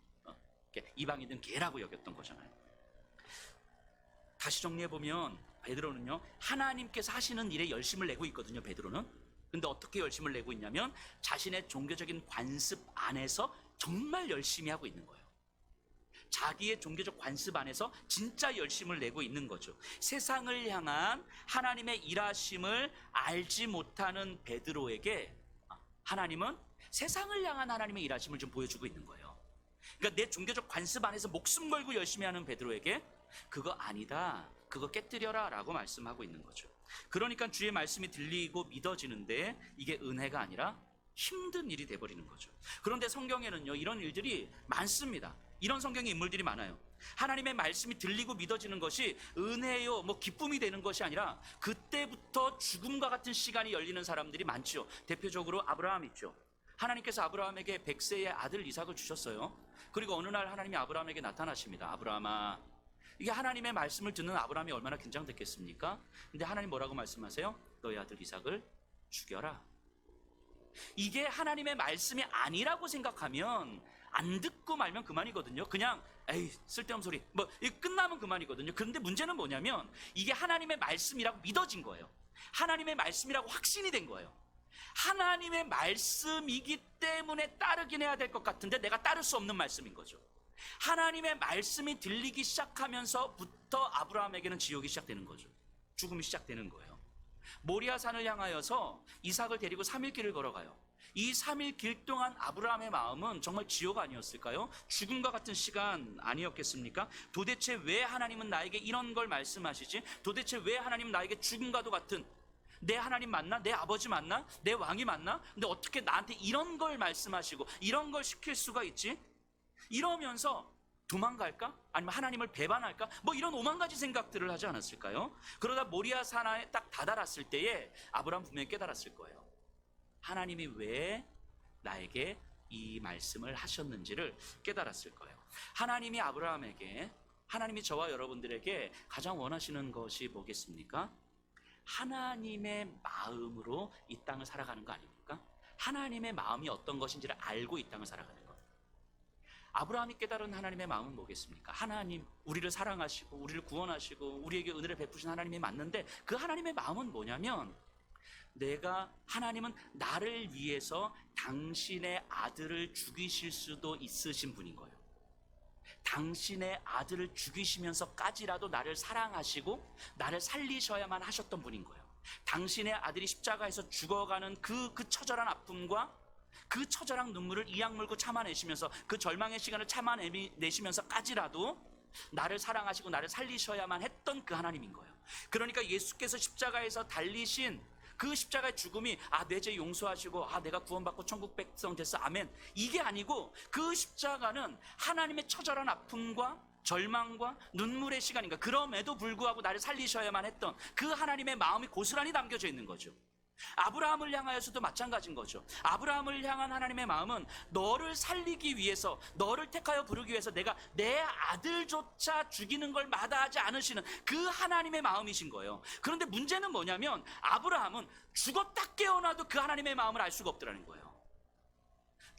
이방인들은 개라고 여겼던 거잖아요. 다시 정리해보면 베드로는요, 하나님께서 하시는 일에 열심을 내고 있거든요. 베드로는. 근데 어떻게 열심을 내고 있냐면 자신의 종교적인 관습 안에서 정말 열심히 하고 있는 거예요. 자기의 종교적 관습 안에서 진짜 열심을 내고 있는 거죠. 세상을 향한 하나님의 일하심을 알지 못하는 베드로에게 하나님은 세상을 향한 하나님의 일하심을 좀 보여주고 있는 거예요. 그러니까 내 종교적 관습 안에서 목숨 걸고 열심히 하는 베드로에게 그거 아니다, 그거 깨뜨려라 라고 말씀하고 있는 거죠. 그러니까 주의 말씀이 들리고 믿어지는데 이게 은혜가 아니라 힘든 일이 돼버리는 거죠. 그런데 성경에는요, 이런 일들이 많습니다. 이런 성경의 인물들이 많아요. 하나님의 말씀이 들리고 믿어지는 것이 은혜요, 기쁨이 되는 것이 아니라 그때부터 죽음과 같은 시간이 열리는 사람들이 많죠. 대표적으로 아브라함 있죠. 하나님께서 아브라함에게 100세의 아들 이삭을 주셨어요. 그리고 어느 날 하나님이 아브라함에게 나타나십니다. 아브라함아. 이게 하나님의 말씀을 듣는 아브라함이 얼마나 긴장됐겠습니까? 근데 하나님 뭐라고 말씀하세요? 너의 아들 이삭을 죽여라. 이게 하나님의 말씀이 아니라고 생각하면 안 듣고 말면 그만이거든요. 그냥 에이 쓸데없는 소리 끝나면 그만이거든요. 그런데 문제는 뭐냐면 이게 하나님의 말씀이라고 믿어진 거예요. 하나님의 말씀이라고 확신이 된 거예요. 하나님의 말씀이기 때문에 따르긴 해야 될 것 같은데 내가 따를 수 없는 말씀인 거죠. 하나님의 말씀이 들리기 시작하면서부터 아브라함에게는 지옥이 시작되는 거죠. 죽음이 시작되는 거예요. 모리아산을 향하여서 이삭을 데리고 3일 길을 걸어가요. 이 3일 길 동안 아브라함의 마음은 정말 지옥 아니었을까요? 죽음과 같은 시간 아니었겠습니까? 도대체 왜 하나님은 나에게 이런 걸 말씀하시지? 도대체 왜 하나님은 나에게 죽음과도 같은, 내 하나님 맞나? 내 아버지 맞나? 내 왕이 맞나? 근데 어떻게 나한테 이런 걸 말씀하시고 이런 걸 시킬 수가 있지? 이러면서 도망갈까? 아니면 하나님을 배반할까? 뭐 이런 오만 가지 생각들을 하지 않았을까요? 그러다 모리아 산하에 딱 다다랐을 때에 아브라함 분명히 깨달았을 거예요. 하나님이 왜 나에게 이 말씀을 하셨는지를 깨달았을 거예요. 하나님이 아브라함에게, 하나님이 저와 여러분들에게 가장 원하시는 것이 뭐겠습니까? 하나님의 마음으로 이 땅을 살아가는 거 아닙니까? 하나님의 마음이 어떤 것인지를 알고 이 땅을 살아가는 것. 아브라함이 깨달은 하나님의 마음은 뭐겠습니까? 하나님, 우리를 사랑하시고 우리를 구원하시고 우리에게 은혜를 베푸신 하나님이 맞는데, 그 하나님의 마음은 뭐냐면, 하나님은 나를 위해서 당신의 아들을 죽이실 수도 있으신 분인 거예요. 당신의 아들을 죽이시면서까지라도 나를 사랑하시고 나를 살리셔야만 하셨던 분인 거예요. 당신의 아들이 십자가에서 죽어가는 그 처절한 아픔과 그 처절한 눈물을 이악 물고 참아내시면서, 그 절망의 시간을 참아내시면서까지라도 나를 사랑하시고 나를 살리셔야만 했던 그 하나님인 거예요. 그러니까 예수께서 십자가에서 달리신 그 십자가의 죽음이 내 죄 용서하시고 내가 구원받고 천국 백성 됐어, 아멘, 이게 아니고, 그 십자가는 하나님의 처절한 아픔과 절망과 눈물의 시간인가, 그럼에도 불구하고 나를 살리셔야만 했던 그 하나님의 마음이 고스란히 담겨져 있는 거죠. 아브라함을 향하여서도 마찬가지인 거죠. 아브라함을 향한 하나님의 마음은 너를 살리기 위해서, 너를 택하여 부르기 위해서 내가 내 아들조차 죽이는 걸 마다하지 않으시는 그 하나님의 마음이신 거예요. 그런데 문제는 뭐냐면, 아브라함은 죽었다 깨어나도 그 하나님의 마음을 알 수가 없더라는 거예요.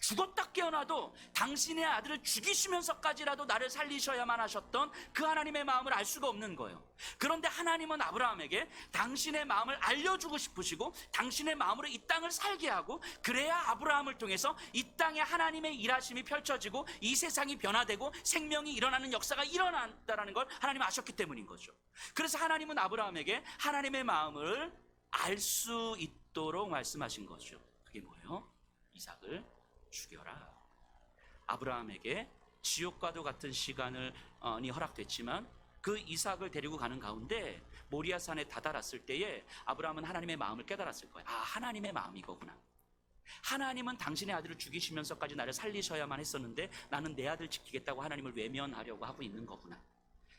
죽었다 깨어나도 당신의 아들을 죽이시면서까지라도 나를 살리셔야만 하셨던 그 하나님의 마음을 알 수가 없는 거예요. 그런데 하나님은 아브라함에게 당신의 마음을 알려주고 싶으시고 당신의 마음으로 이 땅을 살게 하고, 그래야 아브라함을 통해서 이 땅에 하나님의 일하심이 펼쳐지고 이 세상이 변화되고 생명이 일어나는 역사가 일어난다는 걸 하나님은 아셨기 때문인 거죠. 그래서 하나님은 아브라함에게 하나님의 마음을 알 수 있도록 말씀하신 거죠. 그게 뭐예요? 이삭을 죽여라. 아브라함에게 지옥과도 같은 시간이 허락됐지만 그 이삭을 데리고 가는 가운데 모리아산에 다다랐을 때에 아브라함은 하나님의 마음을 깨달았을 거예요. 하나님의 마음이 이거구나. 하나님은 당신의 아들을 죽이시면서까지 나를 살리셔야만 했었는데 나는 내 아들 지키겠다고 하나님을 외면하려고 하고 있는 거구나.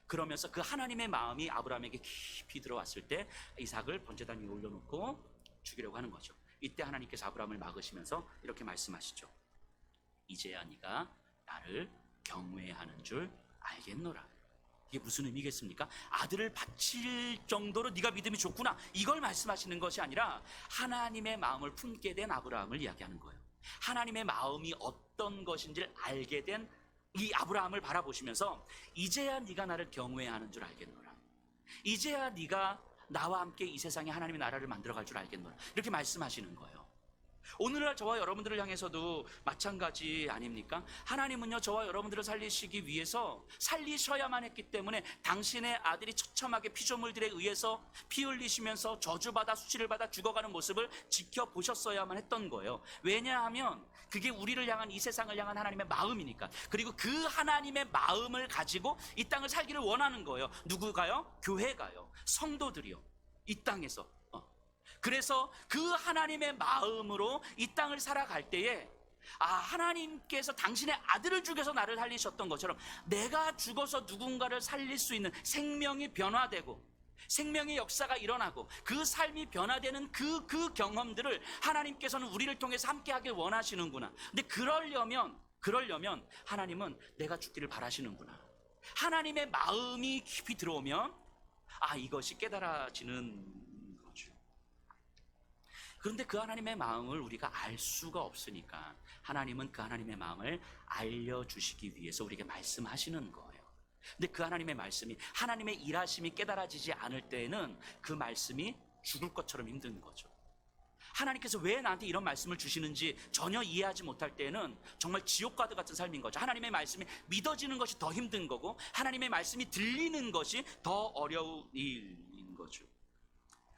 그러면서 그 하나님의 마음이 아브라함에게 깊이 들어왔을 때 이삭을 번제단 위에 올려놓고 죽이려고 하는 거죠. 이때 하나님께서 아브라함을 막으시면서 이렇게 말씀하시죠. 이제야 네가 나를 경외하는 줄 알겠노라. 이게 무슨 의미겠습니까? 아들을 바칠 정도로 네가 믿음이 좋구나, 이걸 말씀하시는 것이 아니라 하나님의 마음을 품게 된 아브라함을 이야기하는 거예요. 하나님의 마음이 어떤 것인지를 알게 된 이 아브라함을 바라보시면서 이제야 네가 나를 경외하는 줄 알겠노라. 이제야 네가 나와 함께 이 세상에 하나님의 나라를 만들어갈 줄 알겠노라. 이렇게 말씀하시는 거예요. 오늘날 저와 여러분들을 향해서도 마찬가지 아닙니까? 하나님은요, 저와 여러분들을 살리시기 위해서 살리셔야만 했기 때문에 당신의 아들이 처참하게 피조물들에 의해서 피 흘리시면서 저주받아 수치를 받아 죽어가는 모습을 지켜보셨어야만 했던 거예요. 왜냐하면 그게 우리를 향한, 이 세상을 향한 하나님의 마음이니까. 그리고 그 하나님의 마음을 가지고 이 땅을 살기를 원하는 거예요. 누구가요? 교회가요. 성도들이요. 이 땅에서. 그래서 그 하나님의 마음으로 이 땅을 살아갈 때에 하나님께서 당신의 아들을 죽여서 나를 살리셨던 것처럼 내가 죽어서 누군가를 살릴 수 있는 생명이 변화되고 생명의 역사가 일어나고 그 삶이 변화되는 그 경험들을 하나님께서는 우리를 통해서 함께 하길 원하시는구나. 근데 그러려면 하나님은 내가 죽기를 바라시는구나. 하나님의 마음이 깊이 들어오면 이것이 깨달아지는. 그런데 그 하나님의 마음을 우리가 알 수가 없으니까 하나님은 그 하나님의 마음을 알려주시기 위해서 우리에게 말씀하시는 거예요. 근데 그 하나님의 말씀이, 하나님의 일하심이 깨달아지지 않을 때에는 그 말씀이 죽을 것처럼 힘든 거죠. 하나님께서 왜 나한테 이런 말씀을 주시는지 전혀 이해하지 못할 때에는 정말 지옥과도 같은 삶인 거죠. 하나님의 말씀이 믿어지는 것이 더 힘든 거고 하나님의 말씀이 들리는 것이 더 어려운 일인 거죠.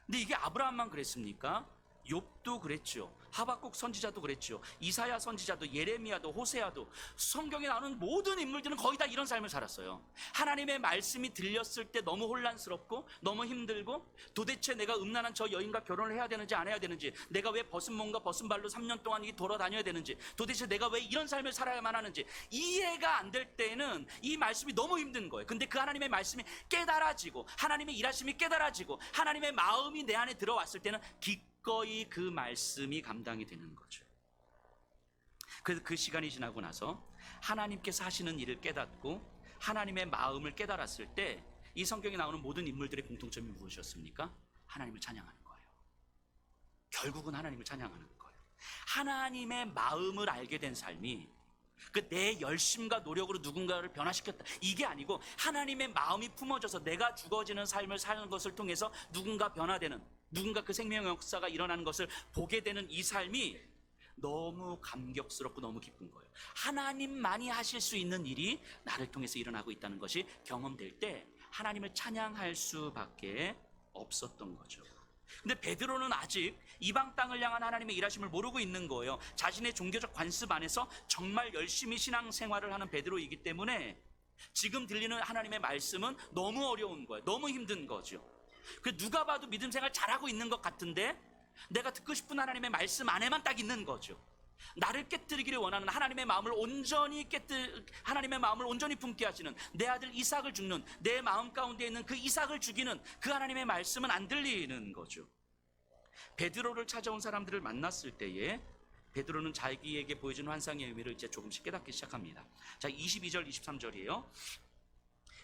근데 이게 아브라함만 그랬습니까? 욥도 그랬죠. 하박국 선지자도 그랬죠. 이사야 선지자도, 예레미야도, 호세아도, 성경에 나오는 모든 인물들은 거의 다 이런 삶을 살았어요. 하나님의 말씀이 들렸을 때 너무 혼란스럽고 너무 힘들고, 도대체 내가 음란한 저 여인과 결혼을 해야 되는지 안 해야 되는지, 내가 왜 벗은 몸과 벗은 발로 3년 동안 돌아다녀야 되는지, 도대체 내가 왜 이런 삶을 살아야만 하는지 이해가 안 될 때는 이 말씀이 너무 힘든 거예요. 근데 그 하나님의 말씀이 깨달아지고, 하나님의 일하심이 깨달아지고, 하나님의 마음이 내 안에 들어왔을 때는 기꺼이 그 말씀이 감당이 되는 거죠. 그래서 그 시간이 지나고 나서 하나님께서 하시는 일을 깨닫고 하나님의 마음을 깨달았을 때 이 성경에 나오는 모든 인물들의 공통점이 무엇이었습니까? 하나님을 찬양하는 거예요. 결국은 하나님을 찬양하는 거예요. 하나님의 마음을 알게 된 삶이 내 열심과 노력으로 누군가를 변화시켰다, 이게 아니고 하나님의 마음이 품어져서 내가 죽어지는 삶을 사는 것을 통해서 누군가 변화되는, 누군가 그 생명의 역사가 일어나는 것을 보게 되는 이 삶이 너무 감격스럽고 너무 기쁜 거예요. 하나님만이 하실 수 있는 일이 나를 통해서 일어나고 있다는 것이 경험될 때 하나님을 찬양할 수밖에 없었던 거죠. 근데 베드로는 아직 이방 땅을 향한 하나님의 일하심을 모르고 있는 거예요. 자신의 종교적 관습 안에서 정말 열심히 신앙생활을 하는 베드로이기 때문에 지금 들리는 하나님의 말씀은 너무 어려운 거예요. 너무 힘든 거죠. 누가 봐도 믿음 생활 잘하고 있는 것 같은데 내가 듣고 싶은 하나님의 말씀 안에만 딱 있는 거죠. 나를 깨뜨리기를 원하는 하나님의 마음을 온전히 하나님의 마음을 온전히 품게 하시는, 내 아들 이삭을 죽는, 내 마음 가운데 있는 그 이삭을 죽이는 그 하나님의 말씀은 안 들리는 거죠. 베드로를 찾아온 사람들을 만났을 때에 베드로는 자기에게 보여준 환상의 의미를 이제 조금씩 깨닫기 시작합니다. 자, 22절 23절이에요.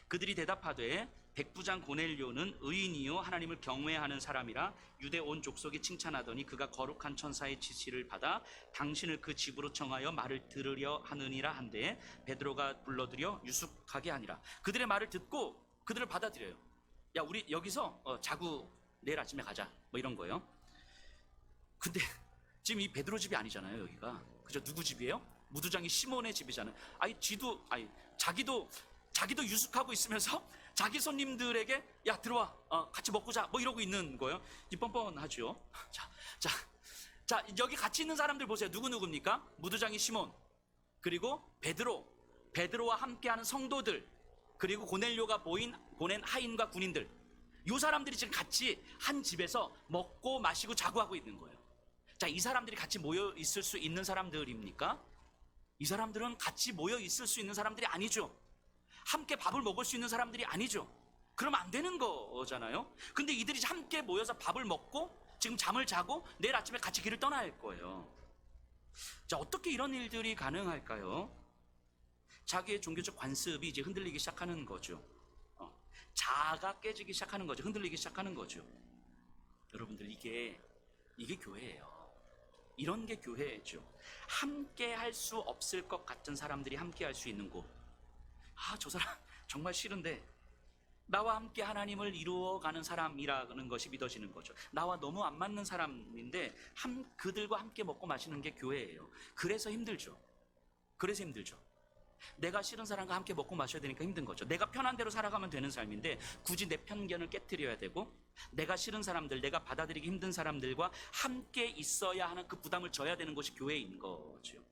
그들이 대답하되 백부장 고넬료는 의인이요 하나님을 경외하는 사람이라 유대 온 족속이 칭찬하더니 그가 거룩한 천사의 지시를 받아 당신을 그 집으로 청하여 말을 들으려 하느니라 한데 베드로가 불러들여 유숙하게 하니라. 그들의 말을 듣고 그들을 받아들여요. 야, 우리 여기서 자고 내일 아침에 가자, 뭐 이런 거예요. 근데 지금 이 베드로 집이 아니잖아요, 여기가. 그죠? 누구 집이에요? 무두장이 시몬의 집이잖아요. 자기도 유숙하고 있으면서 자기 손님들에게 야, 들어와, 같이 먹고 자, 뭐 이러고 있는 거예요. 이 뻔뻔하죠. 자, 여기 같이 있는 사람들 보세요. 누구입니까? 무두장이 시몬, 그리고 베드로와 함께하는 성도들, 그리고 고넬료가 보낸 하인과 군인들. 이 사람들이 지금 같이 한 집에서 먹고 마시고 자고 하고 있는 거예요. 자, 이 사람들이 같이 모여 있을 수 있는 사람들입니까? 이 사람들은 같이 모여 있을 수 있는 사람들이 아니죠. 함께 밥을 먹을 수 있는 사람들이 아니죠. 그러면 안 되는 거잖아요. 근데 이들이 함께 모여서 밥을 먹고 지금 잠을 자고 내일 아침에 같이 길을 떠나야 할 거예요. 자, 어떻게 이런 일들이 가능할까요? 자기의 종교적 관습이 이제 흔들리기 시작하는 거죠. 자아가 깨지기 시작하는 거죠. 흔들리기 시작하는 거죠. 여러분들, 이게 교회예요. 이런 게 교회죠. 함께 할 수 없을 것 같은 사람들이 함께 할 수 있는 곳. 저 사람 정말 싫은데 나와 함께 하나님을 이루어가는 사람이라는 것이 믿어지는 거죠. 나와 너무 안 맞는 사람인데 그들과 함께 먹고 마시는 게 교회예요. 그래서 힘들죠. 내가 싫은 사람과 함께 먹고 마셔야 되니까 힘든 거죠. 내가 편한 대로 살아가면 되는 삶인데 굳이 내 편견을 깨트려야 되고, 내가 싫은 사람들, 내가 받아들이기 힘든 사람들과 함께 있어야 하는 그 부담을 져야 되는 것이 교회인 거죠.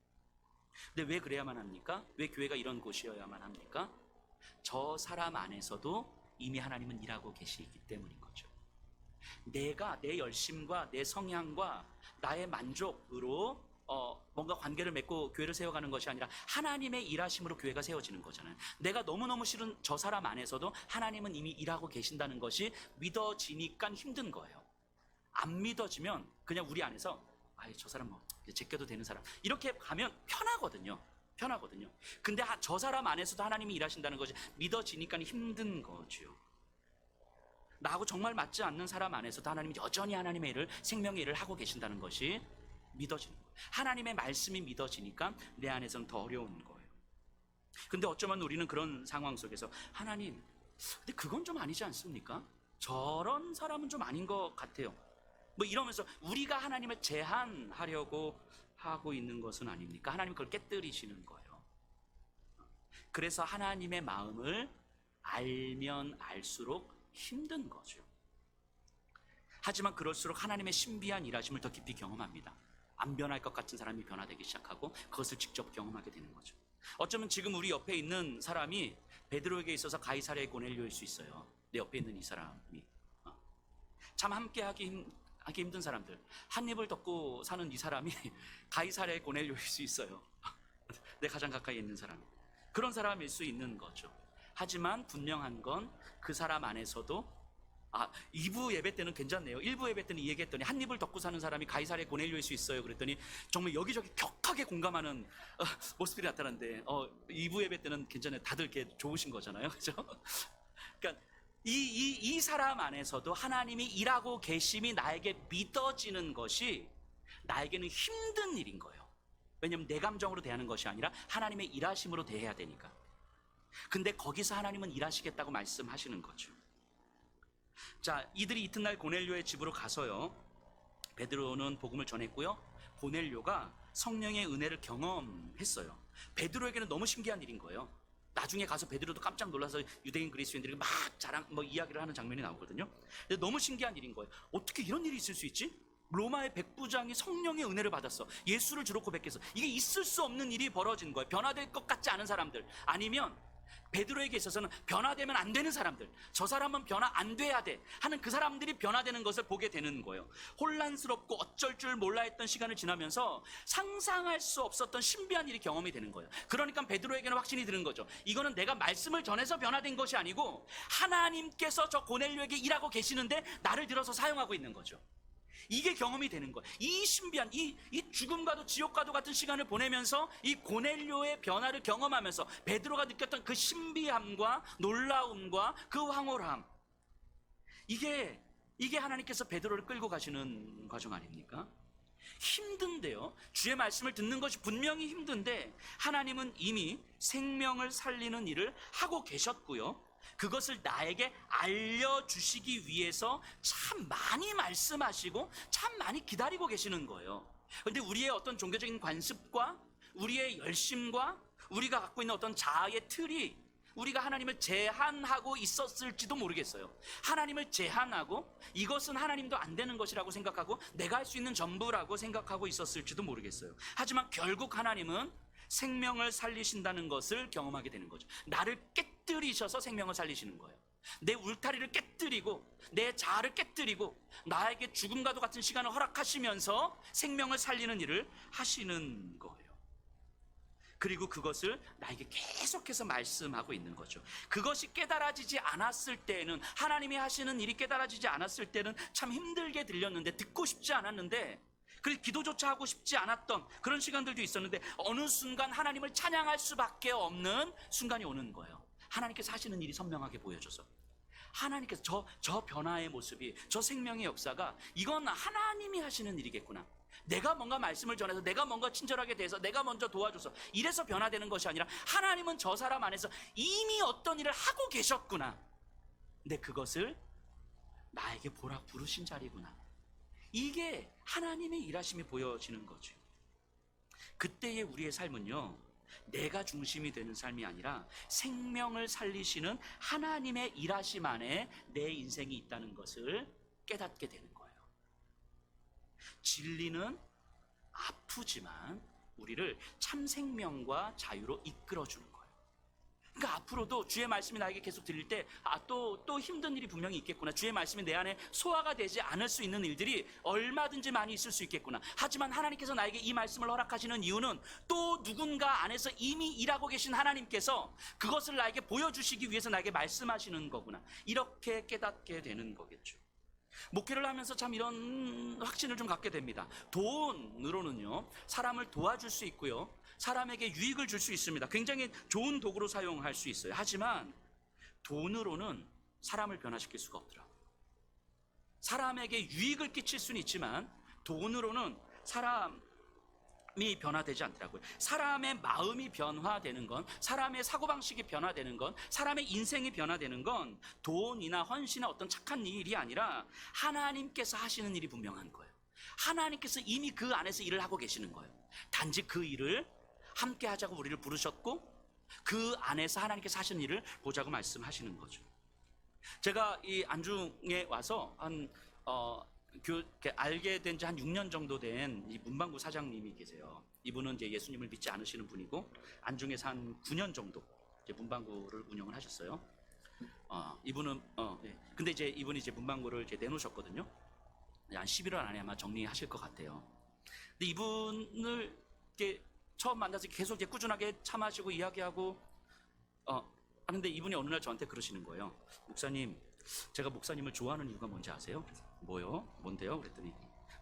근데 왜 그래야만 합니까? 왜 교회가 이런 곳이어야만 합니까? 저 사람 안에서도 이미 하나님은 일하고 계시기 때문인 거죠. 내가 내 열심과 내 성향과 나의 만족으로 뭔가 관계를 맺고 교회를 세워가는 것이 아니라 하나님의 일하심으로 교회가 세워지는 거잖아요. 내가 너무너무 싫은 저 사람 안에서도 하나님은 이미 일하고 계신다는 것이 믿어지니까 힘든 거예요. 안 믿어지면 그냥 우리 안에서 저 사람 제껴도 되는 사람, 이렇게 가면 편하거든요. 근데 저 사람 안에서도 하나님이 일하신다는 것이 믿어지니까 힘든 거죠. 나하고 정말 맞지 않는 사람 안에서도 하나님이 여전히 하나님의 일을, 생명의 일을 하고 계신다는 것이 믿어지는 거예요. 하나님의 말씀이 믿어지니까 내 안에서는 더 어려운 거예요. 근데 어쩌면 우리는 그런 상황 속에서 하나님, 근데 그건 좀 아니지 않습니까? 저런 사람은 좀 아닌 것 같아요. 뭐 이러면서 우리가 하나님을 제한하려고 하고 있는 것은 아닙니까? 하나님이 그걸 깨뜨리시는 거예요. 그래서 하나님의 마음을 알면 알수록 힘든 거죠. 하지만 그럴수록 하나님의 신비한 일하심을 더 깊이 경험합니다. 안 변할 것 같은 사람이 변화되기 시작하고 그것을 직접 경험하게 되는 거죠. 어쩌면 지금 우리 옆에 있는 사람이 베드로에게 있어서 가이사랴의 고넬료일 수 있어요. 내 옆에 있는 이 사람이 참 함께하기 힘든 사람들, 한 입을 덮고 사는 이 사람이 가이사랴의 고넬료일 수 있어요. 내 가장 가까이 있는 사람, 그런 사람일 수 있는 거죠. 하지만 분명한 건 그 사람 안에서도 2부 예배 때는 괜찮네요. 1부 예배 때는 이 얘기했더니 한 입을 덮고 사는 사람이 가이사랴의 고넬료일 수 있어요. 그랬더니 정말 여기저기 격하게 공감하는 모습들이 나타났는데 2부 예배 때는 괜찮아요. 다들 이렇게 좋으신 거잖아요. 그죠? 그러니까 이 사람 안에서도 하나님이 일하고 계심이 나에게 믿어지는 것이 나에게는 힘든 일인 거예요. 왜냐하면 내 감정으로 대하는 것이 아니라 하나님의 일하심으로 대해야 되니까. 근데 거기서 하나님은 일하시겠다고 말씀하시는 거죠. 자, 이들이 이튿날 고넬료의 집으로 가서요, 베드로는 복음을 전했고요, 고넬료가 성령의 은혜를 경험했어요. 베드로에게는 너무 신기한 일인 거예요. 나중에 가서 베드로도 깜짝 놀라서 유대인 그리스도인들이 막 이야기를 하는 장면이 나오거든요. 근데 너무 신기한 일인 거예요. 어떻게 이런 일이 있을 수 있지? 로마의 백부장이 성령의 은혜를 받았어. 예수를 주로 고백해서. 이게 있을 수 없는 일이 벌어진 거예요. 변화될 것 같지 않은 사람들, 아니면 베드로에게 있어서는 변화되면 안 되는 사람들, 저 사람은 변화 안 돼야 돼 하는 그 사람들이 변화되는 것을 보게 되는 거예요. 혼란스럽고 어쩔 줄 몰라 했던 시간을 지나면서 상상할 수 없었던 신비한 일이 경험이 되는 거예요. 그러니까 베드로에게는 확신이 드는 거죠. 이거는 내가 말씀을 전해서 변화된 것이 아니고 하나님께서 저 고넬료에게 일하고 계시는데 나를 들어서 사용하고 있는 거죠. 이게 경험이 되는 거예요. 이 신비한 이 죽음과도 지옥과도 같은 시간을 보내면서 이 고넬료의 변화를 경험하면서 베드로가 느꼈던 그 신비함과 놀라움과 그 황홀함, 이게 하나님께서 베드로를 끌고 가시는 과정 아닙니까? 힘든데요, 주의 말씀을 듣는 것이 분명히 힘든데 하나님은 이미 생명을 살리는 일을 하고 계셨고요, 그것을 나에게 알려주시기 위해서 참 많이 말씀하시고 참 많이 기다리고 계시는 거예요. 그런데 우리의 어떤 종교적인 관습과 우리의 열심과 우리가 갖고 있는 어떤 자아의 틀이 우리가 하나님을 제한하고 있었을지도 모르겠어요. 하나님을 제한하고 이것은 하나님도 안 되는 것이라고 생각하고 내가 할 수 있는 전부라고 생각하고 있었을지도 모르겠어요. 하지만 결국 하나님은 생명을 살리신다는 것을 경험하게 되는 거죠. 나를 깨뜨리셔서 생명을 살리시는 거예요. 내 울타리를 깨뜨리고 내 자아를 깨뜨리고 나에게 죽음과도 같은 시간을 허락하시면서 생명을 살리는 일을 하시는 거예요. 그리고 그것을 나에게 계속해서 말씀하고 있는 거죠. 그것이 깨달아지지 않았을 때에는, 하나님이 하시는 일이 깨달아지지 않았을 때는 참 힘들게 들렸는데, 듣고 싶지 않았는데, 그래서 기도조차 하고 싶지 않았던 그런 시간들도 있었는데, 어느 순간 하나님을 찬양할 수밖에 없는 순간이 오는 거예요. 하나님께서 하시는 일이 선명하게 보여줘서, 하나님께서 저 변화의 모습이, 저 생명의 역사가 이건 하나님이 하시는 일이겠구나. 내가 뭔가 말씀을 전해서, 내가 뭔가 친절하게 대해서, 내가 먼저 도와줘서 이래서 변화되는 것이 아니라 하나님은 저 사람 안에서 이미 어떤 일을 하고 계셨구나. 근데 그것을 나에게 보라 부르신 자리구나. 이게 하나님의 일하심이 보여지는 거죠. 그때의 우리의 삶은요, 내가 중심이 되는 삶이 아니라 생명을 살리시는 하나님의 일하심 안에 내 인생이 있다는 것을 깨닫게 되는 거예요. 진리는 아프지만 우리를 참 생명과 자유로 이끌어주는 거예요. 그러니까 앞으로도 주의 말씀이 나에게 계속 들릴 때 또 힘든 일이 분명히 있겠구나. 주의 말씀이 내 안에 소화가 되지 않을 수 있는 일들이 얼마든지 많이 있을 수 있겠구나. 하지만 하나님께서 나에게 이 말씀을 허락하시는 이유는 또 누군가 안에서 이미 일하고 계신 하나님께서 그것을 나에게 보여주시기 위해서 나에게 말씀하시는 거구나. 이렇게 깨닫게 되는 거겠죠. 목회를 하면서 참 이런 확신을 좀 갖게 됩니다. 돈으로는요, 사람을 도와줄 수 있고요, 사람에게 유익을 줄 수 있습니다. 굉장히 좋은 도구로 사용할 수 있어요. 하지만 돈으로는 사람을 변화시킬 수가 없더라고요. 사람에게 유익을 끼칠 수는 있지만 돈으로는 사람이 변화되지 않더라고요. 사람의 마음이 변화되는 건, 사람의 사고방식이 변화되는 건, 사람의 인생이 변화되는 건 돈이나 헌신이나 어떤 착한 일이 아니라 하나님께서 하시는 일이 분명한 거예요. 하나님께서 이미 그 안에서 일을 하고 계시는 거예요. 단지 그 일을 함께 하자고 우리를 부르셨고 그 안에서 하나님께서 하시는 일을 보자고 말씀하시는 거죠. 제가 이 안중에 와서 한 이렇게 알게 된 지 한 6년 정도 된 이 문방구 사장님이 계세요. 이분은 이제 예수님을 믿지 않으시는 분이고 안중에서 한 9년 정도 이제 문방구를 운영을 하셨어요. 이분은 예. 근데 이제 이분이 이제 문방구를 이제 내놓으셨거든요. 한 11월 안에 아마 정리하실 것 같아요. 근데 이분을 이렇게 처음 만나서 계속 이제 꾸준하게 참아시고 이야기하고 하는데 이분이 어느 날 저한테 그러시는 거예요. 목사님, 제가 목사님을 좋아하는 이유가 뭔지 아세요? 뭐요? 뭔데요? 그랬더니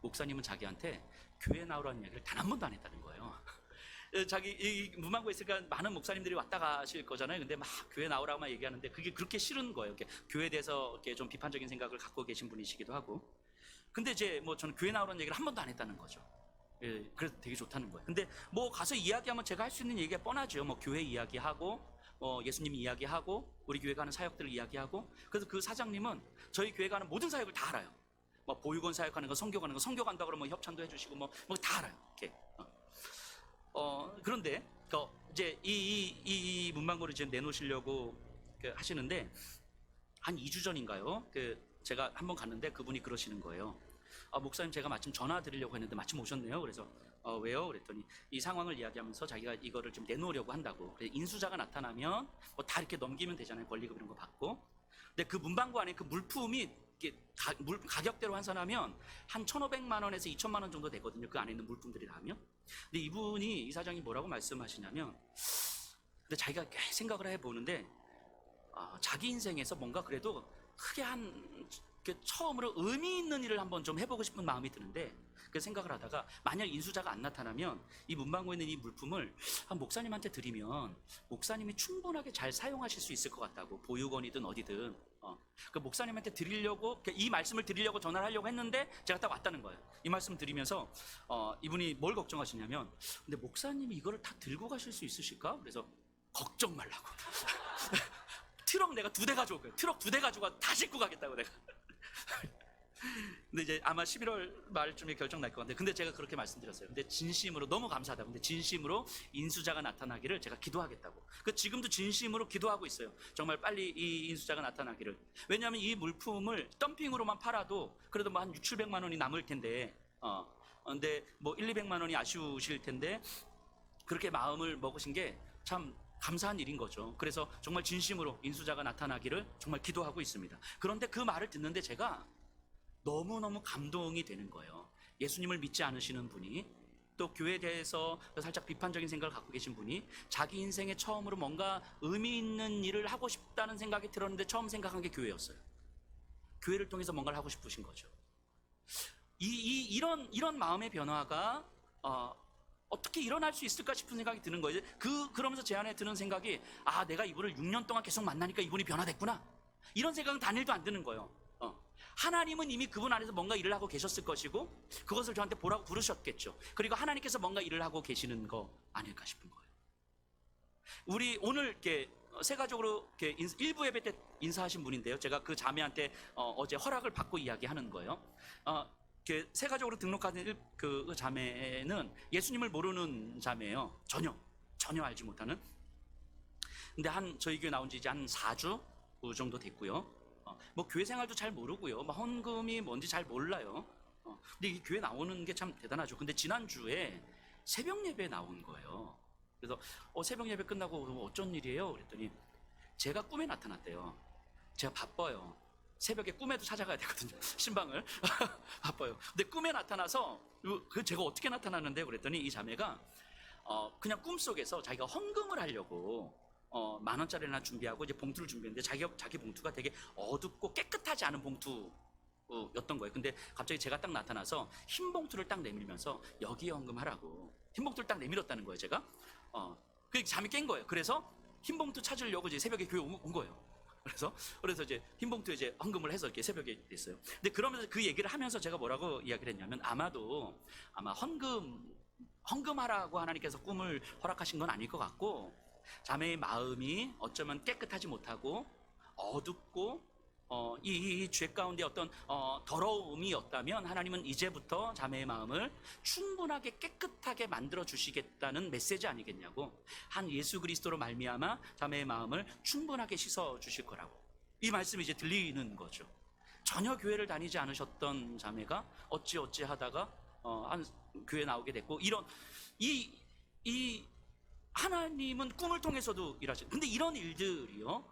목사님은 자기한테 교회 나오라는 얘기를 단 한 번도 안 했다는 거예요. 자기 이 문방구에 있으니까 많은 목사님들이 왔다 가실 거잖아요. 근데 막 교회 나오라고만 얘기하는데 그게 그렇게 싫은 거예요. 이렇게 교회에 대해서 이렇게 좀 비판적인 생각을 갖고 계신 분이시기도 하고. 근데 이제 뭐 저는 교회 나오라는 얘기를 한 번도 안 했다는 거죠. 예, 그래서 되게 좋다는 거예요. 근데 뭐 가서 이야기하면 제가 할 수 있는 얘기가 뻔하죠. 뭐 교회 이야기하고 예수님 이야기하고 우리 교회 가는 사역들을 이야기하고. 그래서 그 사장님은 저희 교회 가는 모든 사역을 다 알아요. 뭐 보육원 사역하는 거, 선교 가는 거, 선교 간다 그러면 협찬도 해주시고 뭐 다 알아요. 이렇게. 그런데 이제 이 문방구를 지금 내놓으시려고 하시는데 한 2주 전인가요? 제가 한번 갔는데 그분이 그러시는 거예요. 목사님, 제가 마침 전화 드리려고 했는데 마침 오셨네요. 그래서 왜요? 그랬더니 이 상황을 이야기하면서 자기가 이거를 좀 내놓으려고 한다고. 그래서 인수자가 나타나면 뭐 다 이렇게 넘기면 되잖아요. 권리금 이런 거 받고. 근데 그 문방구 안에 그 물품이 가격대로 환산하면 한 1,500만 원에서 2,000만 원 정도 되거든요. 그 안에 있는 물품들이 다 하면. 근데 이분이, 이 사장이 뭐라고 말씀하시냐면, 근데 자기가 생각을 해보는데 자기 인생에서 뭔가 그래도 크게 처음으로 의미 있는 일을 한번 좀 해보고 싶은 마음이 드는데, 그 생각을 하다가 만약 인수자가 안 나타나면 이 문방구에 있는 이 물품을 한 목사님한테 드리면 목사님이 충분하게 잘 사용하실 수 있을 것 같다고. 보육원이든 어디든 그 목사님한테 드리려고, 이 말씀을 드리려고 전화를 하려고 했는데 제가 딱 왔다는 거예요. 이 말씀 드리면서 이분이 뭘 걱정하시냐면, 근데 목사님이 이거를 다 들고 가실 수 있으실까? 그래서 걱정 말라고. 트럭 내가 2대 가져올 거예요. 트럭 2대 가지고 다 싣고 가겠다고 내가. 근데 이제 아마 11월 말쯤에 결정 날 것 같은데, 근데 제가 그렇게 말씀드렸어요. 근데 진심으로 너무 감사하다고. 근데 진심으로 인수자가 나타나기를 제가 기도하겠다고. 지금도 진심으로 기도하고 있어요. 정말 빨리 이 인수자가 나타나기를. 왜냐하면 이 물품을 덤핑으로만 팔아도 그래도 뭐 한 600~700만 원이 남을 텐데, 근데 뭐 100~200만 원이 아쉬우실 텐데 그렇게 마음을 먹으신 게 참 감사한 일인 거죠. 그래서 정말 진심으로 인수자가 나타나기를 정말 기도하고 있습니다. 그런데 그 말을 듣는데 제가 너무너무 감동이 되는 거예요. 예수님을 믿지 않으시는 분이, 또 교회에 대해서 살짝 비판적인 생각을 갖고 계신 분이 자기 인생에 처음으로 뭔가 의미 있는 일을 하고 싶다는 생각이 들었는데 처음 생각한 게 교회였어요. 교회를 통해서 뭔가를 하고 싶으신 거죠. 이런 마음의 변화가 어떻게 일어날 수 있을까 싶은 생각이 드는 거예요. 그러면서 제 안에 드는 생각이, 내가 이분을 6년 동안 계속 만나니까 이분이 변화됐구나. 이런 생각은 단일도 안 드는 거예요. 하나님은 이미 그분 안에서 뭔가 일을 하고 계셨을 것이고 그것을 저한테 보라고 부르셨겠죠. 그리고 하나님께서 뭔가 일을 하고 계시는 거 아닐까 싶은 거예요. 우리 오늘 이렇게 새 가족으로 이렇게 일부 예배 때 인사하신 분인데요. 제가 그 자매한테 어제 허락을 받고 이야기하는 거예요. 새 가족으로 등록하는 그 자매는 예수님을 모르는 자매예요. 전혀 알지 못하는. 근데 저희 교회 나온 지 이제 한 4주 정도 됐고요. 뭐 교회 생활도 잘 모르고요. 뭐 헌금이 뭔지 잘 몰라요. 근데 이 교회 나오는 게 참 대단하죠. 근데 지난주에 새벽 예배에 나온 거예요. 그래서 새벽 예배 끝나고 어쩐 일이에요? 그랬더니 제가 꿈에 나타났대요. 제가 바빠요. 새벽에 꿈에도 찾아가야 되거든요. 신방을. 바빠요. 근데 꿈에 나타나서 제가 어떻게 나타났는데 그랬더니 이 자매가 그냥 꿈속에서 자기가 헌금을 하려고 10,000원짜리를 하나 준비하고 이제 봉투를 준비했는데 자기 봉투가 되게 어둡고 깨끗하지 않은 봉투였던 거예요. 근데 갑자기 제가 딱 나타나서 흰 봉투를 딱 내밀면서 여기에 헌금하라고 흰 봉투를 딱 내밀었다는 거예요. 제가 그 잠이 깬 거예요. 그래서 흰 봉투 찾으려고 이제 새벽에 교회 온 거예요. 그래서 이제 흰 봉투에 이제 헌금을 해서 이렇게 새벽에 됐어요. 근데 그러면서 그 얘기를 하면서 제가 뭐라고 이야기를 했냐면, 아마 헌금하라고 하나님께서 꿈을 허락하신 건 아닐 것 같고, 자매의 마음이 어쩌면 깨끗하지 못하고 어둡고 이 죄 가운데 어떤 더러움이었다면 하나님은 이제부터 자매의 마음을 충분하게 깨끗하게 만들어 주시겠다는 메시지 아니겠냐고. 한 예수 그리스도로 말미암아 자매의 마음을 충분하게 씻어 주실 거라고 이 말씀이 이제 들리는 거죠. 전혀 교회를 다니지 않으셨던 자매가 어찌 하다가 한 교회 나오게 됐고, 이런 이 하나님은 꿈을 통해서도 일하시죠. 근데 이런 일들이요,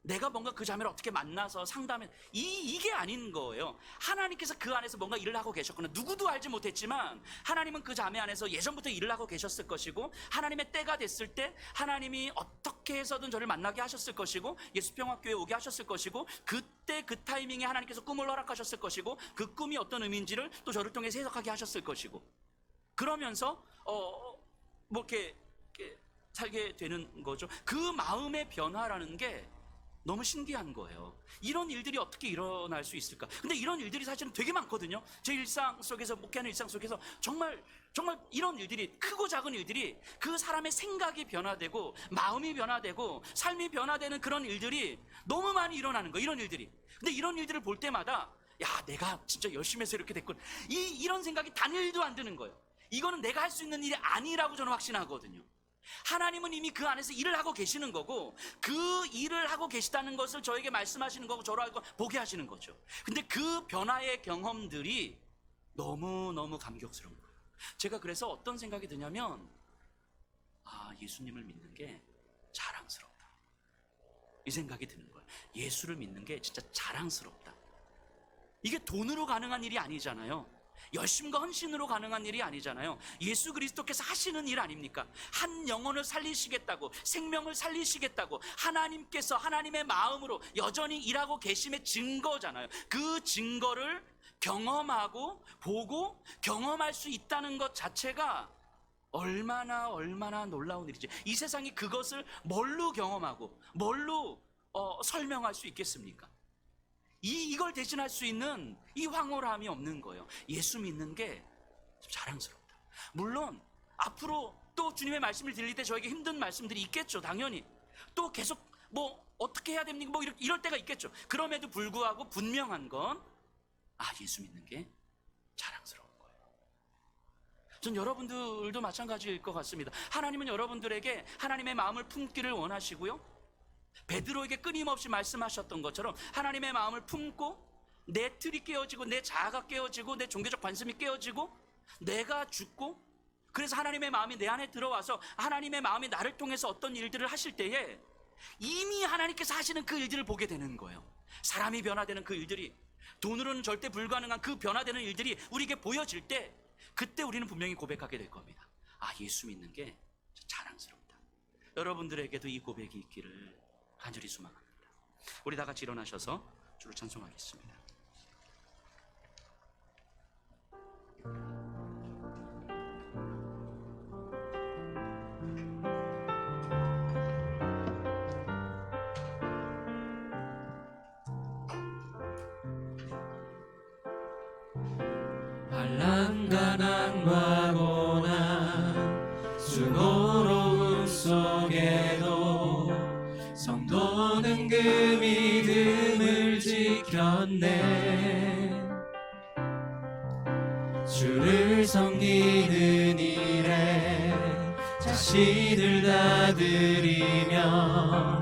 내가 뭔가 그 자매를 어떻게 만나서 상담해, 이게 아닌 거예요. 하나님께서 그 안에서 뭔가 일을 하고 계셨구나. 누구도 알지 못했지만 하나님은 그 자매 안에서 예전부터 일을 하고 계셨을 것이고, 하나님의 때가 됐을 때 하나님이 어떻게 해서든 저를 만나게 하셨을 것이고, 예수평화교회에 오게 하셨을 것이고, 그때 그 타이밍에 하나님께서 꿈을 허락하셨을 것이고, 그 꿈이 어떤 의미인지를 또 저를 통해서 해석하게 하셨을 것이고, 그러면서 뭐 이렇게 살게 되는 거죠. 그 마음의 변화라는 게 너무 신기한 거예요. 이런 일들이 어떻게 일어날 수 있을까? 근데 이런 일들이 사실은 되게 많거든요. 제 일상 속에서, 목회하는 일상 속에서 정말 이런 일들이, 크고 작은 일들이, 그 사람의 생각이 변화되고 마음이 변화되고 삶이 변화되는 그런 일들이 너무 많이 일어나는 거예요. 이런 일들이. 근데 이런 일들을 볼 때마다, 야, 내가 진짜 열심히 해서 이렇게 됐군, 이런 생각이 단 1도 안 드는 거예요. 이거는 내가 할 수 있는 일이 아니라고 저는 확신하거든요. 하나님은 이미 그 안에서 일을 하고 계시는 거고, 그 일을 하고 계시다는 것을 저에게 말씀하시는 거고, 저로 하고 보게 하시는 거죠. 근데 그 변화의 경험들이 너무너무 감격스러운 거예요. 제가 그래서 어떤 생각이 드냐면, 예수님을 믿는 게 자랑스럽다, 이 생각이 드는 거예요. 예수를 믿는 게 진짜 자랑스럽다. 이게 돈으로 가능한 일이 아니잖아요. 열심과 헌신으로 가능한 일이 아니잖아요. 예수 그리스도께서 하시는 일 아닙니까? 한 영혼을 살리시겠다고, 생명을 살리시겠다고 하나님께서 하나님의 마음으로 여전히 일하고 계심의 증거잖아요. 그 증거를 경험하고 보고 경험할 수 있다는 것 자체가 얼마나 놀라운 일이지. 이 세상이 그것을 뭘로 경험하고 뭘로 설명할 수 있겠습니까? 이걸 대신할 수 있는 이 황홀함이 없는 거예요. 예수 믿는 게 자랑스럽다. 물론 앞으로 또 주님의 말씀을 들릴 때 저에게 힘든 말씀들이 있겠죠. 당연히 또 계속 뭐 어떻게 해야 됩니까? 뭐 이럴 때가 있겠죠. 그럼에도 불구하고 분명한 건, 예수 믿는 게 자랑스러운 거예요. 전 여러분들도 마찬가지일 것 같습니다. 하나님은 여러분들에게 하나님의 마음을 품기를 원하시고요, 베드로에게 끊임없이 말씀하셨던 것처럼 하나님의 마음을 품고, 내 틀이 깨어지고 내 자아가 깨어지고 내 종교적 관심이 깨어지고 내가 죽고, 그래서 하나님의 마음이 내 안에 들어와서 하나님의 마음이 나를 통해서 어떤 일들을 하실 때에 이미 하나님께서 하시는 그 일들을 보게 되는 거예요. 사람이 변화되는 그 일들이, 돈으로는 절대 불가능한 그 변화되는 일들이 우리에게 보여질 때, 그때 우리는 분명히 고백하게 될 겁니다. 예수 믿는 게 자랑스럽다. 여러분들에게도 이 고백이 있기를 간절히 소망합니다. 우리 다 같이 일어나셔서 주를 찬송하겠습니다. 한란간한 고난 수고로움 속에도 성도는 그 믿음을 지켰네. 주를 섬기는 일에 자신을 다 드리며